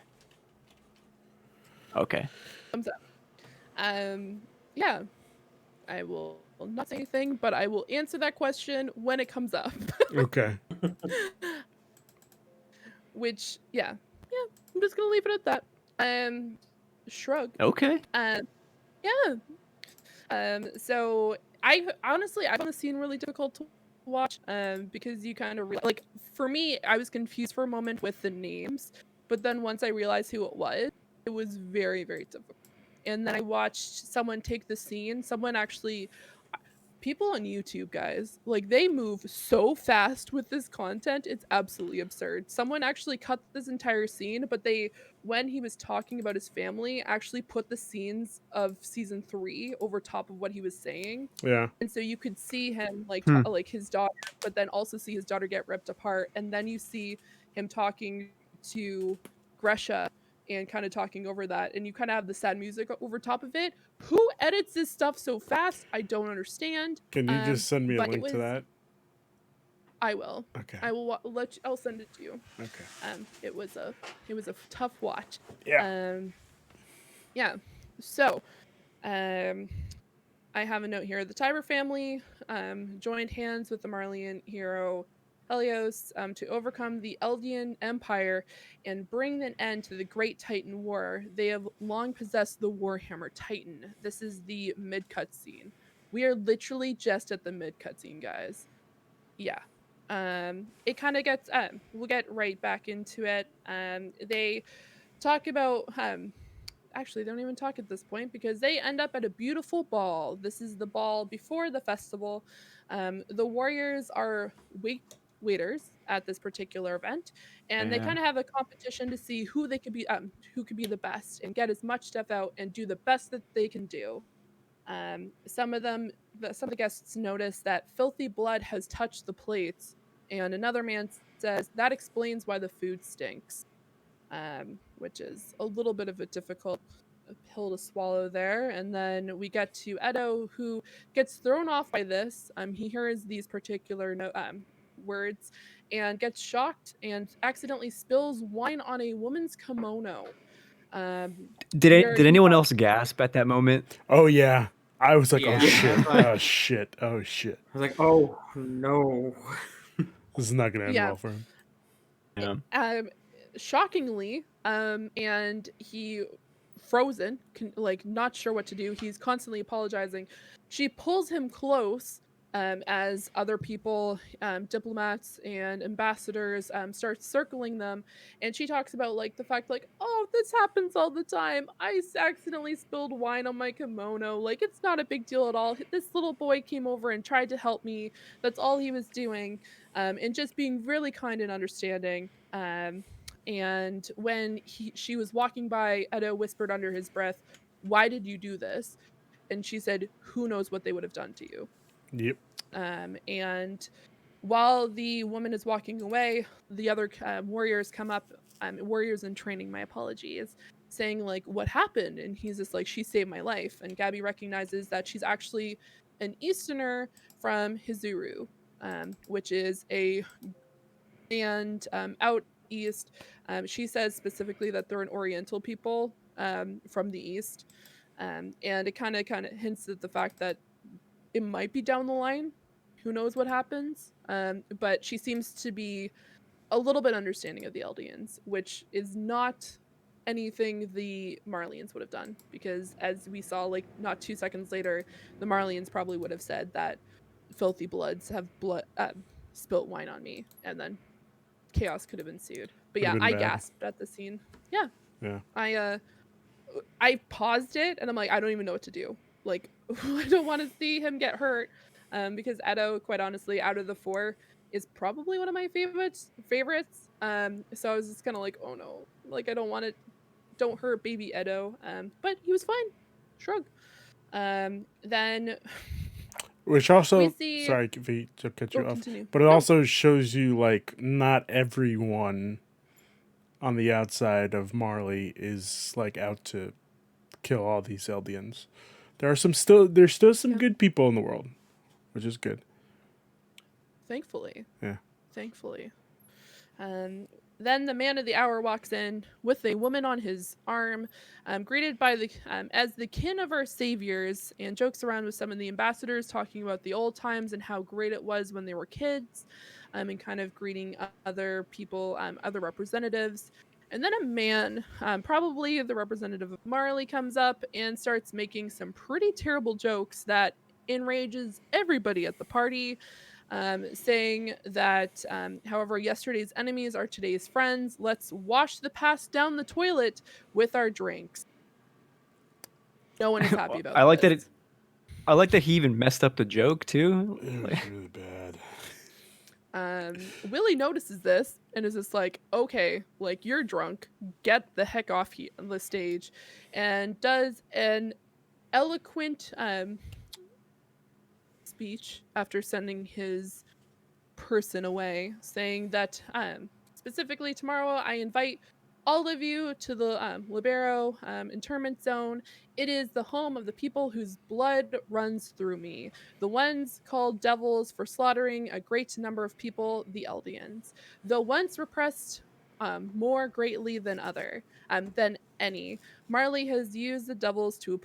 Okay. Thumbs up. Yeah. I will not say anything, but I will answer that question when it comes up. Okay. Which, yeah, I'm just gonna leave it at that. Shrug. Okay. Yeah. So I found the scene really difficult to watch. Because you kind of like, for me, I was confused for a moment with the names, but then once I realized who it was very, very difficult. And then I watched someone take the scene. People on YouTube, guys, like they move so fast with this content. It's absolutely absurd. Someone actually cut this entire scene, but when he was talking about his family, actually put the scenes of season 3 over top of what he was saying. Yeah. And so you could see him like Hmm. like his daughter, but then also see his daughter get ripped apart. And then you see him talking to Gresha and kind of talking over that, and you kind of have the sad music over top of it. Who edits this stuff so fast? I don't understand. Can you just send me a but link to that? I will. Okay. I will I'll send it to you. Okay. It was a tough watch. Yeah. Yeah. So, I have a note here. The Tiber family joined hands with the Marleyan hero Helios to overcome the Eldian Empire and bring an end to the Great Titan War. They have long possessed the Warhammer Titan. This is the mid cutscene. We are literally just at the mid cutscene, guys. Yeah. It kind of gets. We'll get right back into it. They talk about. Actually, they don't even talk at this point because they end up at a beautiful ball. This is the ball before the festival. The warriors are waiters at this particular event, and they Yeah. kind of have a competition to see who who could be the best and get as much stuff out and do the best that they can do. Some of the guests notice that filthy blood has touched the plates, and another man says that explains why the food stinks. Which is a little bit of a difficult pill to swallow there. And then we get to Edo, who gets thrown off by this. He hears these particular words and gets shocked and accidentally spills wine on a woman's kimono. Did anyone else gasp at that moment? Oh yeah. I was like, Yeah. oh shit. I was like- Oh shit. Oh shit. I was like, oh no. This is not gonna end Yeah. well for him. Yeah. Shockingly, and he frozen, like not sure what to do. He's constantly apologizing. She pulls him close as other people, diplomats and ambassadors, start circling them, and she talks about like the fact like, oh, this happens all the time. I accidentally spilled wine on my kimono. Like it's not a big deal at all. This little boy came over and tried to help me. That's all he was doing, and just being really kind and understanding. And when she was walking by, Edo whispered under his breath, "Why did you do this?" And she said, "Who knows what they would have done to you." Yep. And while the woman is walking away, the other warriors come up, warriors in training, my apologies, saying like, "What happened?" And he's just like, "She saved my life." And Gabby recognizes that she's actually an Easterner from Hizuru, which is out east. She says specifically that they're an Oriental people from the east, and it kind of hints at the fact that it might be down the line who knows what happens. But she seems to be a little bit understanding of the Eldians, which is not anything the Marleyans would have done, because as we saw, like not 2 seconds later, the Marleyans probably would have said that filthy bloods have spilt wine on me, and then chaos could have ensued. But Would yeah, have been I bad. gasped at the scene. Yeah, Yeah. I paused it and I'm like, I don't even know what to do. Like, I don't want to see him get hurt, because Edo, quite honestly, out of the 4, is probably one of my favorites. So I was just kind of like, oh no, like I don't hurt baby Edo. But he was fine. Shrug. Then Which we also, see. sorry V, to cut you off, Continue. but it No. also shows you like not everyone on the outside of Marley is like out to kill all these Eldians. There's still some Yeah. good people in the world, which is good. Thankfully. Yeah. Thankfully. Then the man of the hour walks in with a woman on his arm, greeted by the as the kin of our saviors, and jokes around with some of the ambassadors, talking about the old times and how great it was when they were kids, and kind of greeting other people, other representatives. And then a man, probably the representative of Marley, comes up and starts making some pretty terrible jokes that enrages everybody at the party, saying that, however, yesterday's enemies are today's friends. Let's wash the past down the toilet with our drinks. No one is happy about I like that this. I like that he even messed up the joke too. It was really bad. Willie notices this and is just like, okay, like you're drunk, get the heck off the stage, and does an eloquent speech after sending his person away, saying that specifically tomorrow I invite all of you to the Libero internment zone. It is the home of the people whose blood runs through me, the ones called devils for slaughtering a great number of people, the Eldians, the once repressed more greatly than any. Marley has used the devils to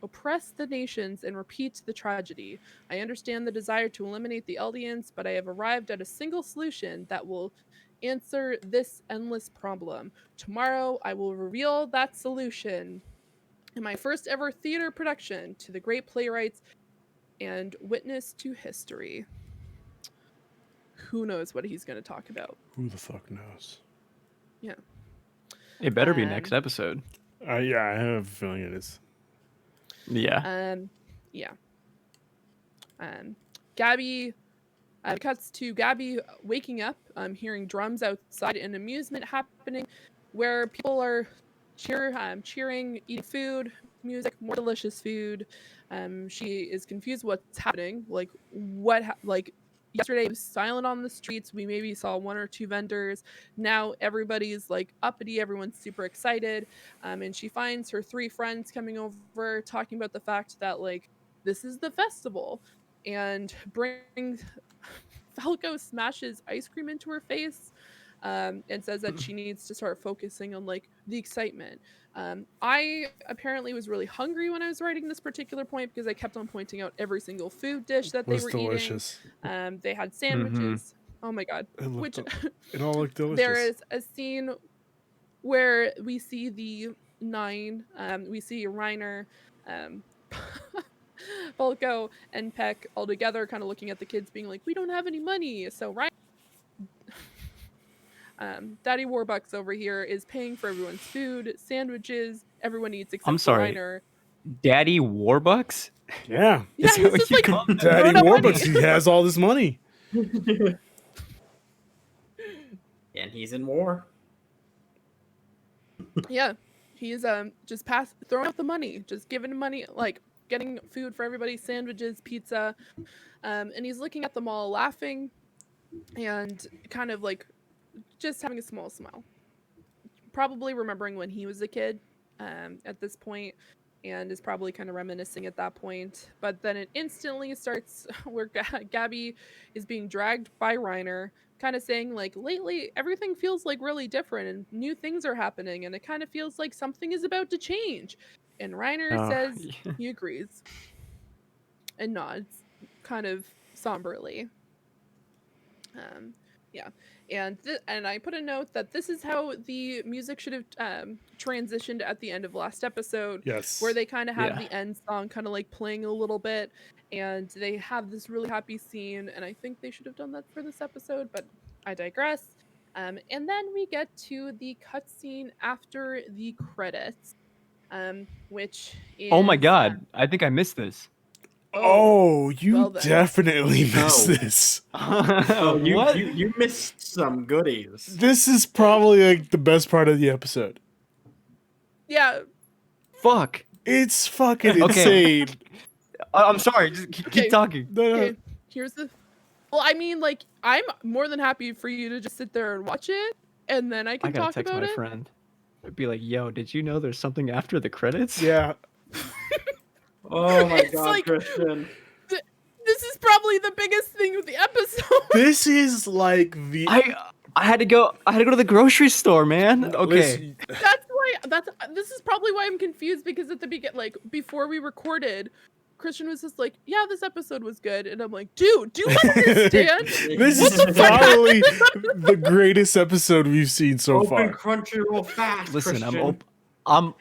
oppress the nations and repeat the tragedy. I understand the desire to eliminate the Eldians, but I have arrived at a single solution that will answer this endless problem. Tomorrow, I will reveal that solution in my first ever theater production to the great playwrights and witness to history. Who knows what he's going to talk about? Who the fuck knows? Yeah. It better be next episode. Yeah, I have a feeling it is. Yeah. Yeah. Gabby cuts to Gabby waking up, hearing drums outside and amusement happening, where people are cheering, eating food, music, more delicious food. She is confused what's happening. Like yesterday it was silent on the streets. We maybe saw 1 or 2 vendors. Now everybody's like uppity. Everyone's super excited. And she finds her 3 friends coming over, talking about the fact that like this is the festival, and brings Falco smashes ice cream into her face, and says that she needs to start focusing on like the excitement. I apparently was really hungry when I was writing this particular point, because I kept on pointing out every single food dish that It they was were delicious. eating. They had sandwiches. Oh my god! It all looked delicious. There is a scene where we see the 9. We see Reiner, Volko, and Peck all together, kind of looking at the kids, being like, "We don't have any money." So Reiner, Daddy Warbucks over here is paying for everyone's food, sandwiches. Everyone eats except I'm sorry. for Reiner. Daddy Warbucks? Yeah. Yeah, Is that he's what just you like call him? Daddy throwing up money. Warbucks, he has all this money. And he's in war. Yeah, he's just throwing out the money, just giving money, like getting food for everybody, sandwiches, pizza, and he's looking at them all, laughing, and kind of like just having a small smile, probably remembering when he was a kid at this point, and is probably kind of reminiscing at that point. But then it instantly starts where Gabby is being dragged by Reiner, kind of saying like, lately everything feels like really different and new things are happening, and it kind of feels like something is about to change. And Reiner says he agrees and nods, kind of somberly. Yeah, and I put a note that this is how the music should have transitioned at the end of last episode, Yes. where they kind of have Yeah. the end song kind of like playing a little bit, and they have this really happy scene, and I think they should have done that for this episode, but I digress. And then we get to the cutscene after the credits, which is Oh my god, I think I missed this. Oh, you well then. definitely missed No. this. Oh, What? you missed some goodies. This is probably like the best part of the episode. Yeah, Fuck. It's fucking Okay. insane. I'm sorry. Just keep Okay. talking. No, no. okay, here's the. Well, I mean, like, I'm more than happy for you to just sit there and watch it, and then I I can gotta talk text about my it. friend. It'd be like, yo, did you know there's something after the credits? Yeah. Oh my It's god, like- Christian. This is probably the biggest thing of the episode. This is like the. I had to go to the grocery store, man. Okay. Listen, This is probably why I'm confused, because at the beginning, like before we recorded, Christian was just like, "Yeah, this episode was good," and I'm like, "Dude, do you understand?" this What is the fuck probably the greatest episode we've seen so Open far. Crunchyroll fast. Listen, Christian. I'm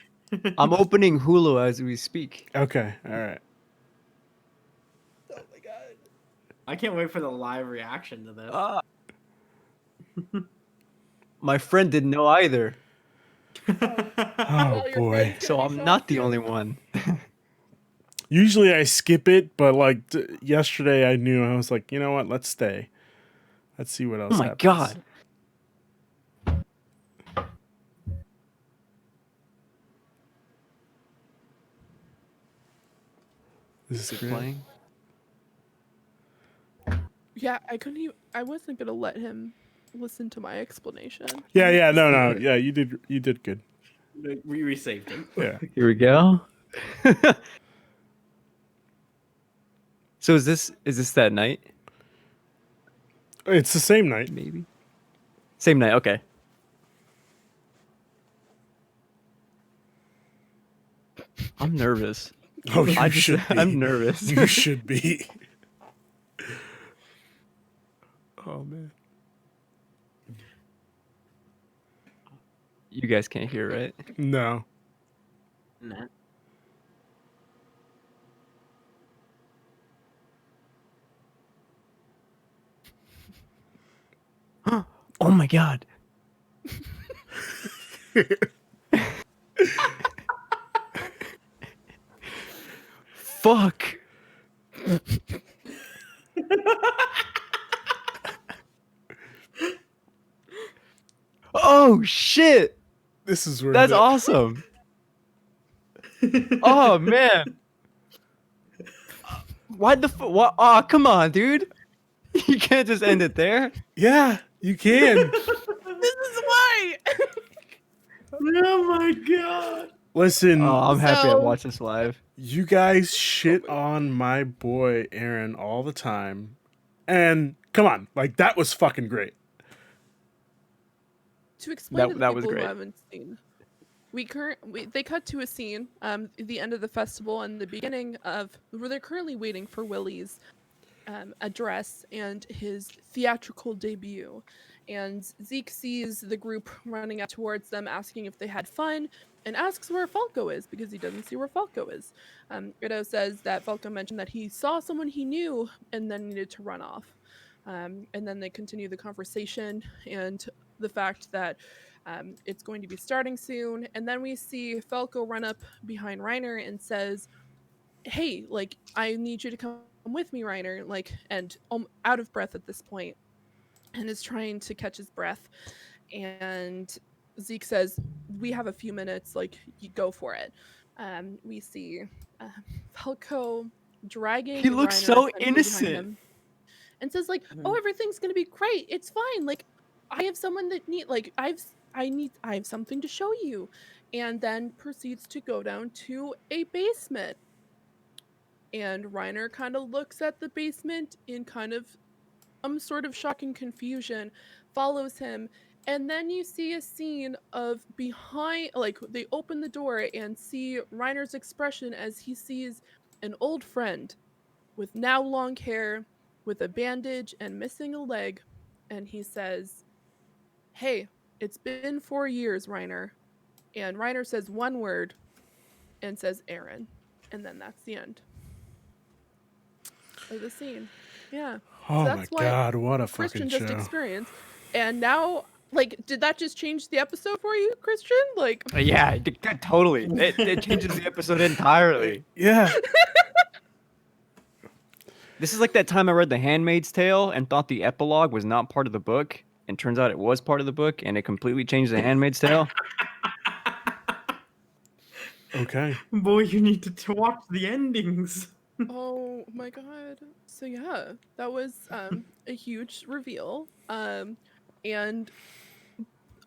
opening Hulu as we speak. Okay, all right. Oh my god. I can't wait for the live reaction to this. My friend didn't know either, Oh Well, your boy. friend's so gonna be I'm not shocked the too. only one. Usually I skip it, but like yesterday I knew I was like, you know what? Let's stay. Let's see what else. Oh my happens. god. This Is is it great. playing? Yeah, I couldn't even. I wasn't gonna let him listen to my explanation. Yeah, no, yeah. You did good. We saved him. Yeah. Here we go. So is this that night? It's the same night. Maybe. Same night. Okay. I'm nervous. Oh, you I'm should be. I'm nervous. You should be. Oh man. You guys can't hear, right? No. Nah. Oh my god. Fuck. Oh shit. This is where That's awesome. Oh man. What the what? Oh, come on, dude. You can't just end it there. Yeah, you can. This is why. Oh my god. Listen, Oh, I'm happy I So- watched this live. you guys shit on my boy Aaron all the time. And come on, like that was fucking great. To explain to the that was people great. who haven't seen, they cut to a scene at the end of the festival and the beginning of where they're currently waiting for Willie's address and his theatrical debut. And Zeke sees the group running out towards them, asking if they had fun, and asks where Falco is because he doesn't see where Falco is. Ito says that Falco mentioned that he saw someone he knew and then needed to run off. And then they continue the conversation and the fact that it's going to be starting soon. And then we see Falco run up behind Reiner and says, "Hey, like, I need you to come with me, Reiner." Like, and out of breath at this point, and is trying to catch his breath. And Zeke says, "We have a few minutes. Like, you go for it." We see Falco dragging. He looks Reiner so essentially behind innocent. him and says, like, Mhm. "Oh, everything's gonna be great. It's fine. Like, I have someone that I have something to show you," and then proceeds to go down to a basement. And Reiner kind of looks at the basement in kind of some sort of shocking confusion, follows him, and then you see a scene of behind, like they open the door and see Reiner's expression as he sees an old friend with now long hair with a bandage and missing a leg, and he says, "Hey, it's been 4 years, Reiner." And Reiner says one word and says Aaron. And then that's the end of the scene. Yeah. Oh my that's what god, what a Christian fucking just show. experienced. And now, like, did that just change the episode for you, Christian? Like, Yeah, totally. It changes the episode entirely. Yeah. This is like that time I read The Handmaid's Tale and thought the epilogue was not part of the book, and turns out it was part of the book, and it completely changed The Handmaid's Tale. Okay. Boy, you need to watch the endings. oh my god. So yeah, that was a huge reveal. And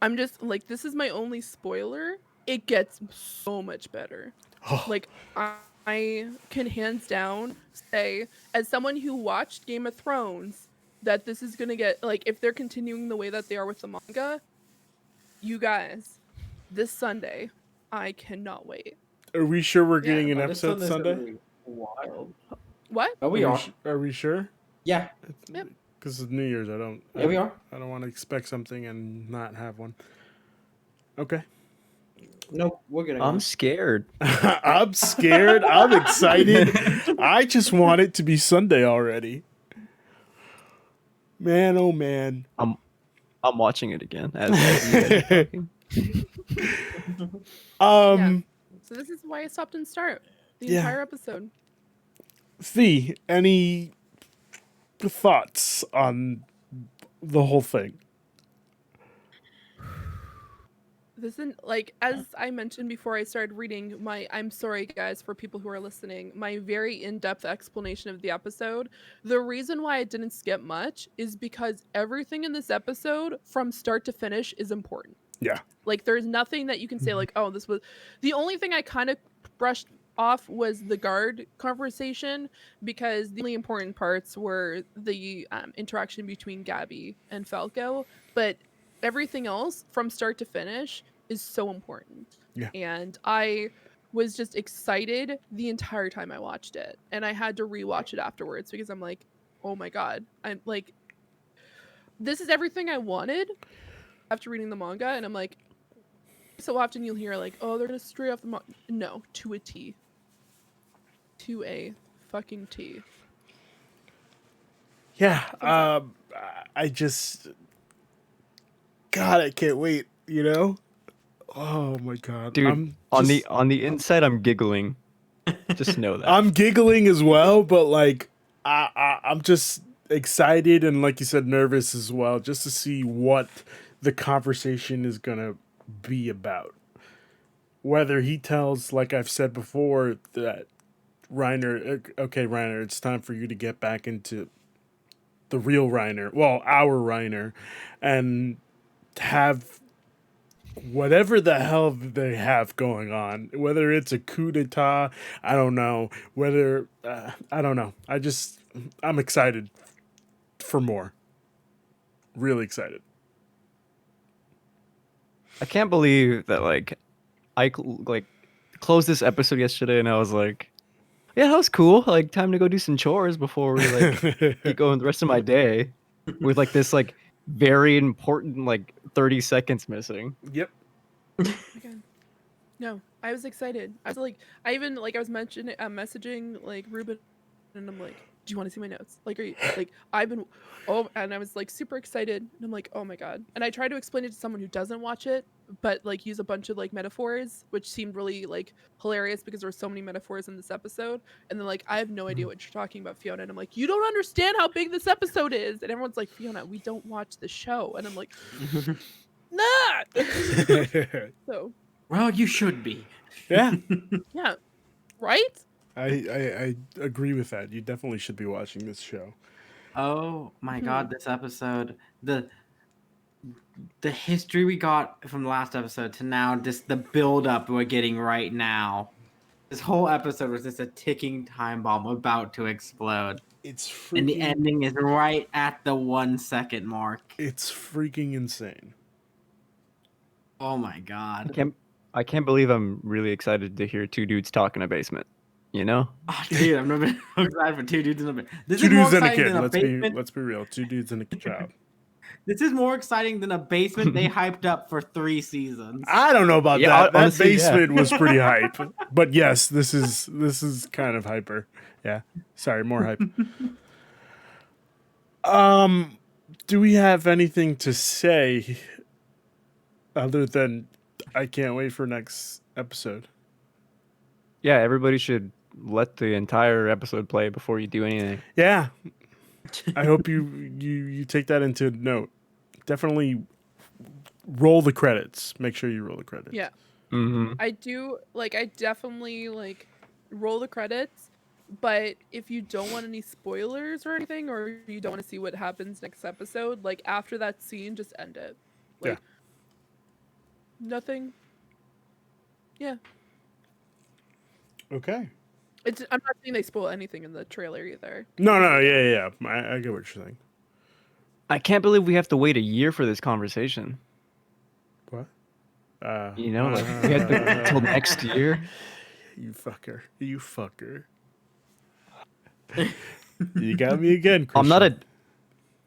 I'm just like, this is my only spoiler. It gets so much better. Oh, Like, I can hands down say, as someone who watched Game of Thrones, that this is gonna get, like, if they're continuing the way that they are with the manga, you guys, this Sunday, I cannot wait. are we sure we're Yeah. getting an Oh, this episode Sunday's gonna Sunday? be Wild. What? Oh, we are are. Are we sure? Yeah. Yep. Because it's New Year's. Yeah, we are. I don't want to expect something and not have one. Okay. No, we're gonna. I'm scared. I'm scared. I'm excited. I just want it to be Sunday already. Man, oh man. I'm watching it again. As you guys are talking. So this is why I stopped and start the Yeah. entire episode. Fee, any thoughts on the whole thing? This is like, as I mentioned before I started reading my, I'm sorry guys for people who are listening, my very in-depth explanation of the episode. The reason why I didn't skip much is because everything in this episode from start to finish is important. Yeah. Like, there's nothing that you can say like, oh, this was the only thing I kind of brushed off was the guard conversation, because the only important parts were the interaction between Gabby and Falco, but everything else from start to finish is so important. Yeah. And I was just excited the entire time I watched it, and I had to rewatch it afterwards because I'm like, oh my god, I'm like, this is everything I wanted after reading the manga. And I'm like, so often you'll hear like, oh, they're gonna stray off the no, to a T. To a fucking T. Yeah. I just, God, I can't wait. You know? Oh my god, Dude, on the inside, I'm giggling. Just know that. I'm giggling as well, but like, I'm just excited and, like you said, nervous as well, just to see what the conversation is gonna be about. Whether he tells, like I've said before, that Reiner, okay, Reiner, it's time for you to get back into the real Reiner, well, our Reiner, and have whatever the hell they have going on, whether it's a coup d'etat, I don't know, whether, I don't know. I'm excited for more. Really excited. I can't believe that, like, like closed this episode yesterday and I was like, yeah, that was cool. Like, time to go do some chores before we like get going the rest of my day with like this like very important like 30 seconds missing. Yep. Again. No, I was excited. I was like, I even like, I was messaging like Ruben, and I'm like, do you want to see my notes? Like, are you like, I've been, oh, and I was like super excited, and I'm like, oh my god. And I tried to explain it to someone who doesn't watch it, but like use a bunch of like metaphors, which seemed really like hilarious because there were so many metaphors in this episode. And then like, I have no idea what you're talking about, Fiona. And I'm like, you don't understand how big this episode is. And everyone's like, Fiona, we don't watch the show. And I'm like, nah. So Well, you should be. Yeah. yeah, right. I agree with that. You definitely should be watching this show. Oh my god, this episode, the history we got from the last episode to now, just the build up we're getting right now. This whole episode was just a ticking time bomb about to explode. It's freaking, And the ending is right at the 1 second mark. it's freaking insane. Oh my god. I can't believe I'm really excited to hear two dudes talk in a basement. You know? Oh, dude, I've never been so excited for two dudes in a bed. This Two is more dudes and a exciting kid. than a basement. Let's be real. Two dudes and a child. This is more exciting than a basement they hyped up for 3 seasons. I don't know about Yeah, that. That honestly, yeah. basement was pretty hype. But yes, this is kind of hyper. Yeah. Sorry, more hype. Do we have anything to say other than I can't wait for next episode? Yeah, everybody should let the entire episode play before you do anything. Yeah. I hope you take that into note. Definitely roll the credits. Make sure you roll the credits. Yeah. Mm-hmm. I definitely roll the credits, but if you don't want any spoilers or anything, or you don't want to see what happens next episode, like after that scene, just end it. Like, nothing. Yeah. Okay. I'm not saying they spoil anything in the trailer either. No, yeah. I get what you're saying. I can't believe we have to wait a year for this conversation. What? You know, like we had to until next year. You fucker. You got me again, Christian.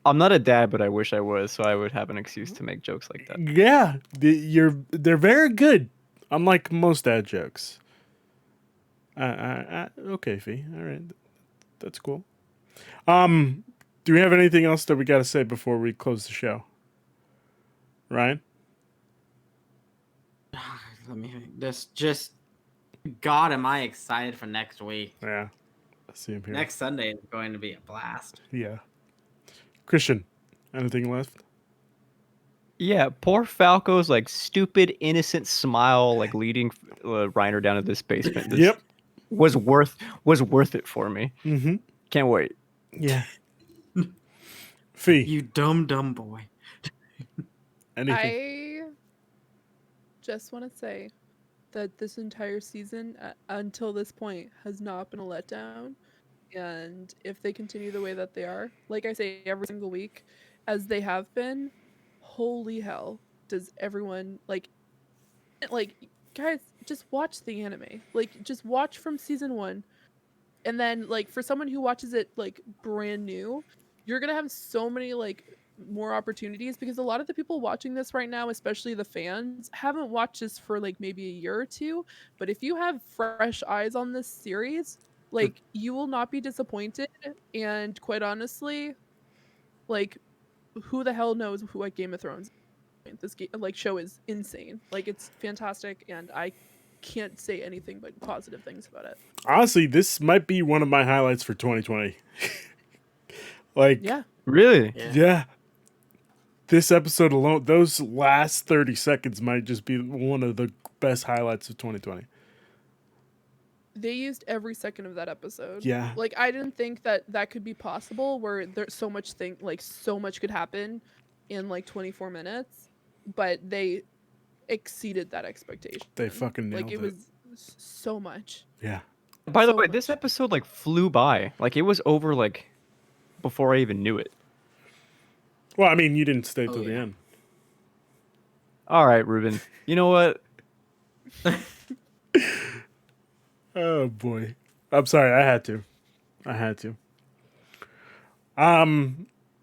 I'm not a dad, but I wish I was, so I would have an excuse to make jokes like that. Yeah, they're very good. Unlike most dad jokes. Okay, Fee. All right, that's cool. Do we have anything else that we got to say before we close the show? Ryan? Let me just God, am I excited for next week? Yeah, I see him here. Next Sunday is going to be a blast. Yeah. Christian, anything left? Yeah, poor Falco's like stupid, innocent smile, like leading Reiner down to this basement. This Yep. was worth it for me. Mm-hmm. Can't wait. Yeah. Fee, You dumb boy. anything? I just want to say that this entire season, until this point, has not been a letdown. And if they continue the way that they are, like I say every single week, as they have been, holy hell, does everyone like guys, just watch the anime. Like, just watch from season 1. And then, like, for someone who watches it, like, brand new, you're gonna have so many, like, more opportunities, because a lot of the people watching this right now, especially the fans, haven't watched this for, like, maybe a year or two. But if you have fresh eyes on this series, like, you will not be disappointed. And quite honestly, like, who the hell knows what Game of Thrones? This show is insane. Like, it's fantastic, and I can't say anything but positive things about it. Honestly, this might be one of my highlights for 2020. Like, Yeah. Really? yeah. This episode alone, those last 30 seconds might just be one of the best highlights of 2020. They used every second of that episode. Yeah. Like, I didn't think that could be possible, where there's so much so much could happen in like 24 minutes, but they exceeded that expectation. They fucking nailed like it was so much. Yeah. By the So way, much. this episode like flew by. Like it was over like before I even knew it. Well, I mean, you didn't stay till the yeah. end. All right, Ruben. You know what? Oh boy. I'm sorry, I had to.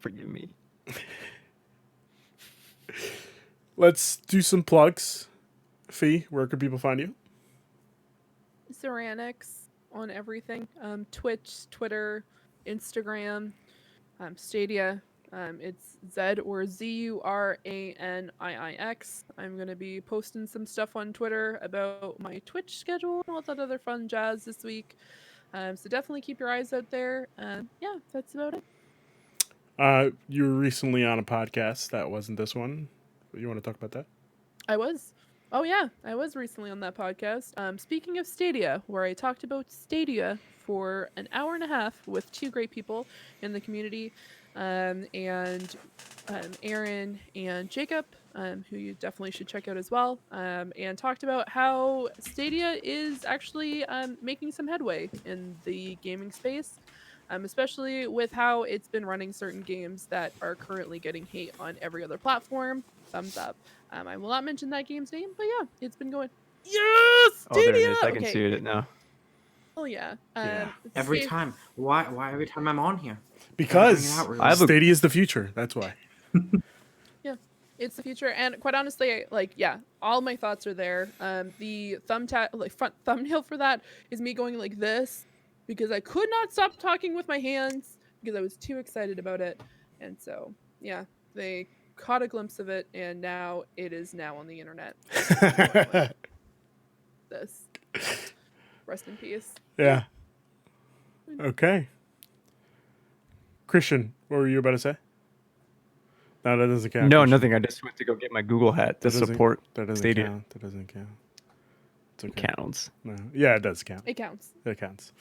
Forgive me. Let's do some plugs. Fee, where can people find you? Zeranix on everything. Twitch, Twitter, Instagram, Stadia. It's Z or ZURANIIX. I'm going to be posting some stuff on Twitter about my Twitch schedule and all that other fun jazz this week. So definitely keep your eyes out there. Yeah, that's about it. You were recently on a podcast that wasn't this one. You want to talk about that? I was. Oh, yeah. I was recently on that podcast. Speaking of Stadia, where I talked about Stadia for an hour and a half with 2 great people in the community, and Aaron and Jacob, who you definitely should check out as well, and talked about how Stadia is actually making some headway in the gaming space, especially with how it's been running certain games that are currently getting hate on every other platform. Thumbs up. I will not mention that game's name, but yeah, it's been going. Yes, Oh, there it Stadia! is. I can Okay. see it now. Oh yeah. Yeah. Every Stay- time. Why every time I'm on here? Because out, Ruben. I have a- Stadia is the future. That's why. It's the future, and quite honestly, yeah, all my thoughts are there. The front thumbnail for that is me going like this because I could not stop talking with my hands because I was too excited about it, and so yeah, they caught a glimpse of it, and now it is now on the internet. This, rest in peace. Yeah. Okay. Christian, what were you about to say? No, that doesn't count. No, Christian. nothing. I just went to go get my Google hat to That doesn't- support That doesn't Stadia. count. That doesn't count. It's okay. Counts. No. Yeah, it does count. It counts. It counts.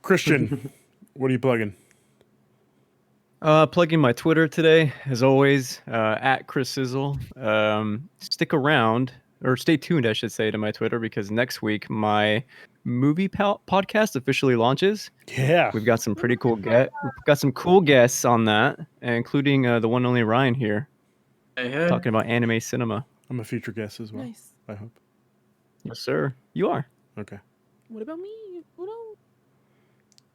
Christian, what are you plugging? Plugging my Twitter today, as always, at Chris Sizzle. Stick around, or stay tuned, I should say, to my Twitter because next week my movie podcast officially launches. Yeah. We've got some pretty cool guests on that, including the one and only Ryan here, Hey. talking about anime cinema. I'm a future guest as well. Nice. I hope. Yes, sir. You are. Okay. What about me? What else?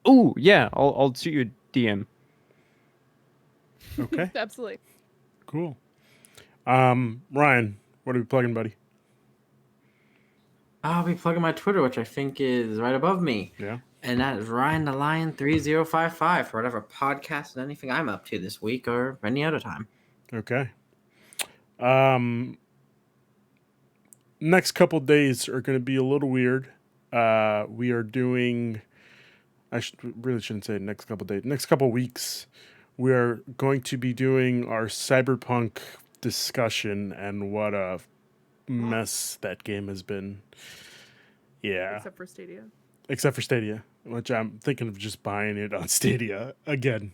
Oh yeah, I'll shoot you a DM. Okay. Absolutely. Cool. Ryan, what are we plugging, buddy? I'll be plugging my Twitter, which I think is right above me. Yeah. And that is Ryan the Lion 3055 for whatever podcast and anything I'm up to this week or any other time. Okay. Next couple days are going to be a little weird. We are doing. Really shouldn't say next couple days. Next couple weeks, we are going to be doing our Cyberpunk discussion and what a mess that game has been. Yeah. Except for Stadia. Except for Stadia, which I'm thinking of just buying it on Stadia again,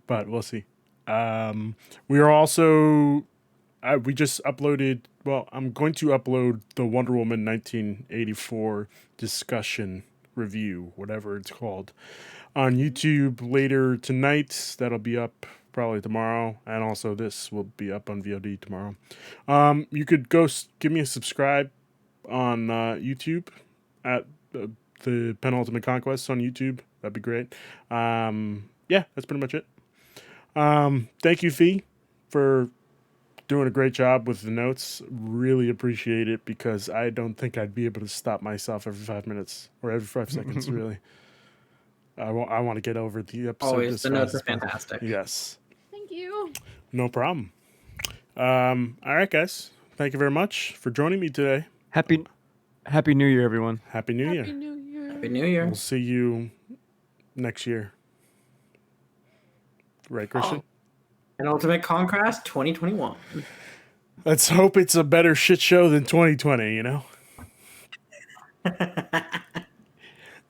but we'll see. We are also, we just uploaded. Well, I'm going to upload the Wonder Woman 1984 discussion review, whatever it's called, on YouTube later tonight. That'll be up probably tomorrow, and also this will be up on VOD tomorrow. You could go give me a subscribe on YouTube at the Penultimate Conquest on YouTube. That'd be great. Yeah, that's pretty much it. Thank you, Fee, for doing a great job with the notes. Really appreciate it because I don't think I'd be able to stop myself every 5 minutes or every 5 seconds, really. I want to get over the episode. Always, as the fast notes as are possible. fantastic. Yes. Thank you. No problem. All right, guys. Thank you very much for joining me today. Happy New Year, everyone. Happy New Year. Happy New Year. Happy New Year. We'll see you next year. Right, Christian? And Ultimate Conquest 2021. Let's hope it's a better shit show than 2020, you know?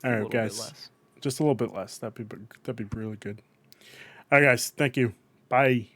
All right, guys. Just a little bit less. That'd be really good. All right, guys. Thank you. Bye.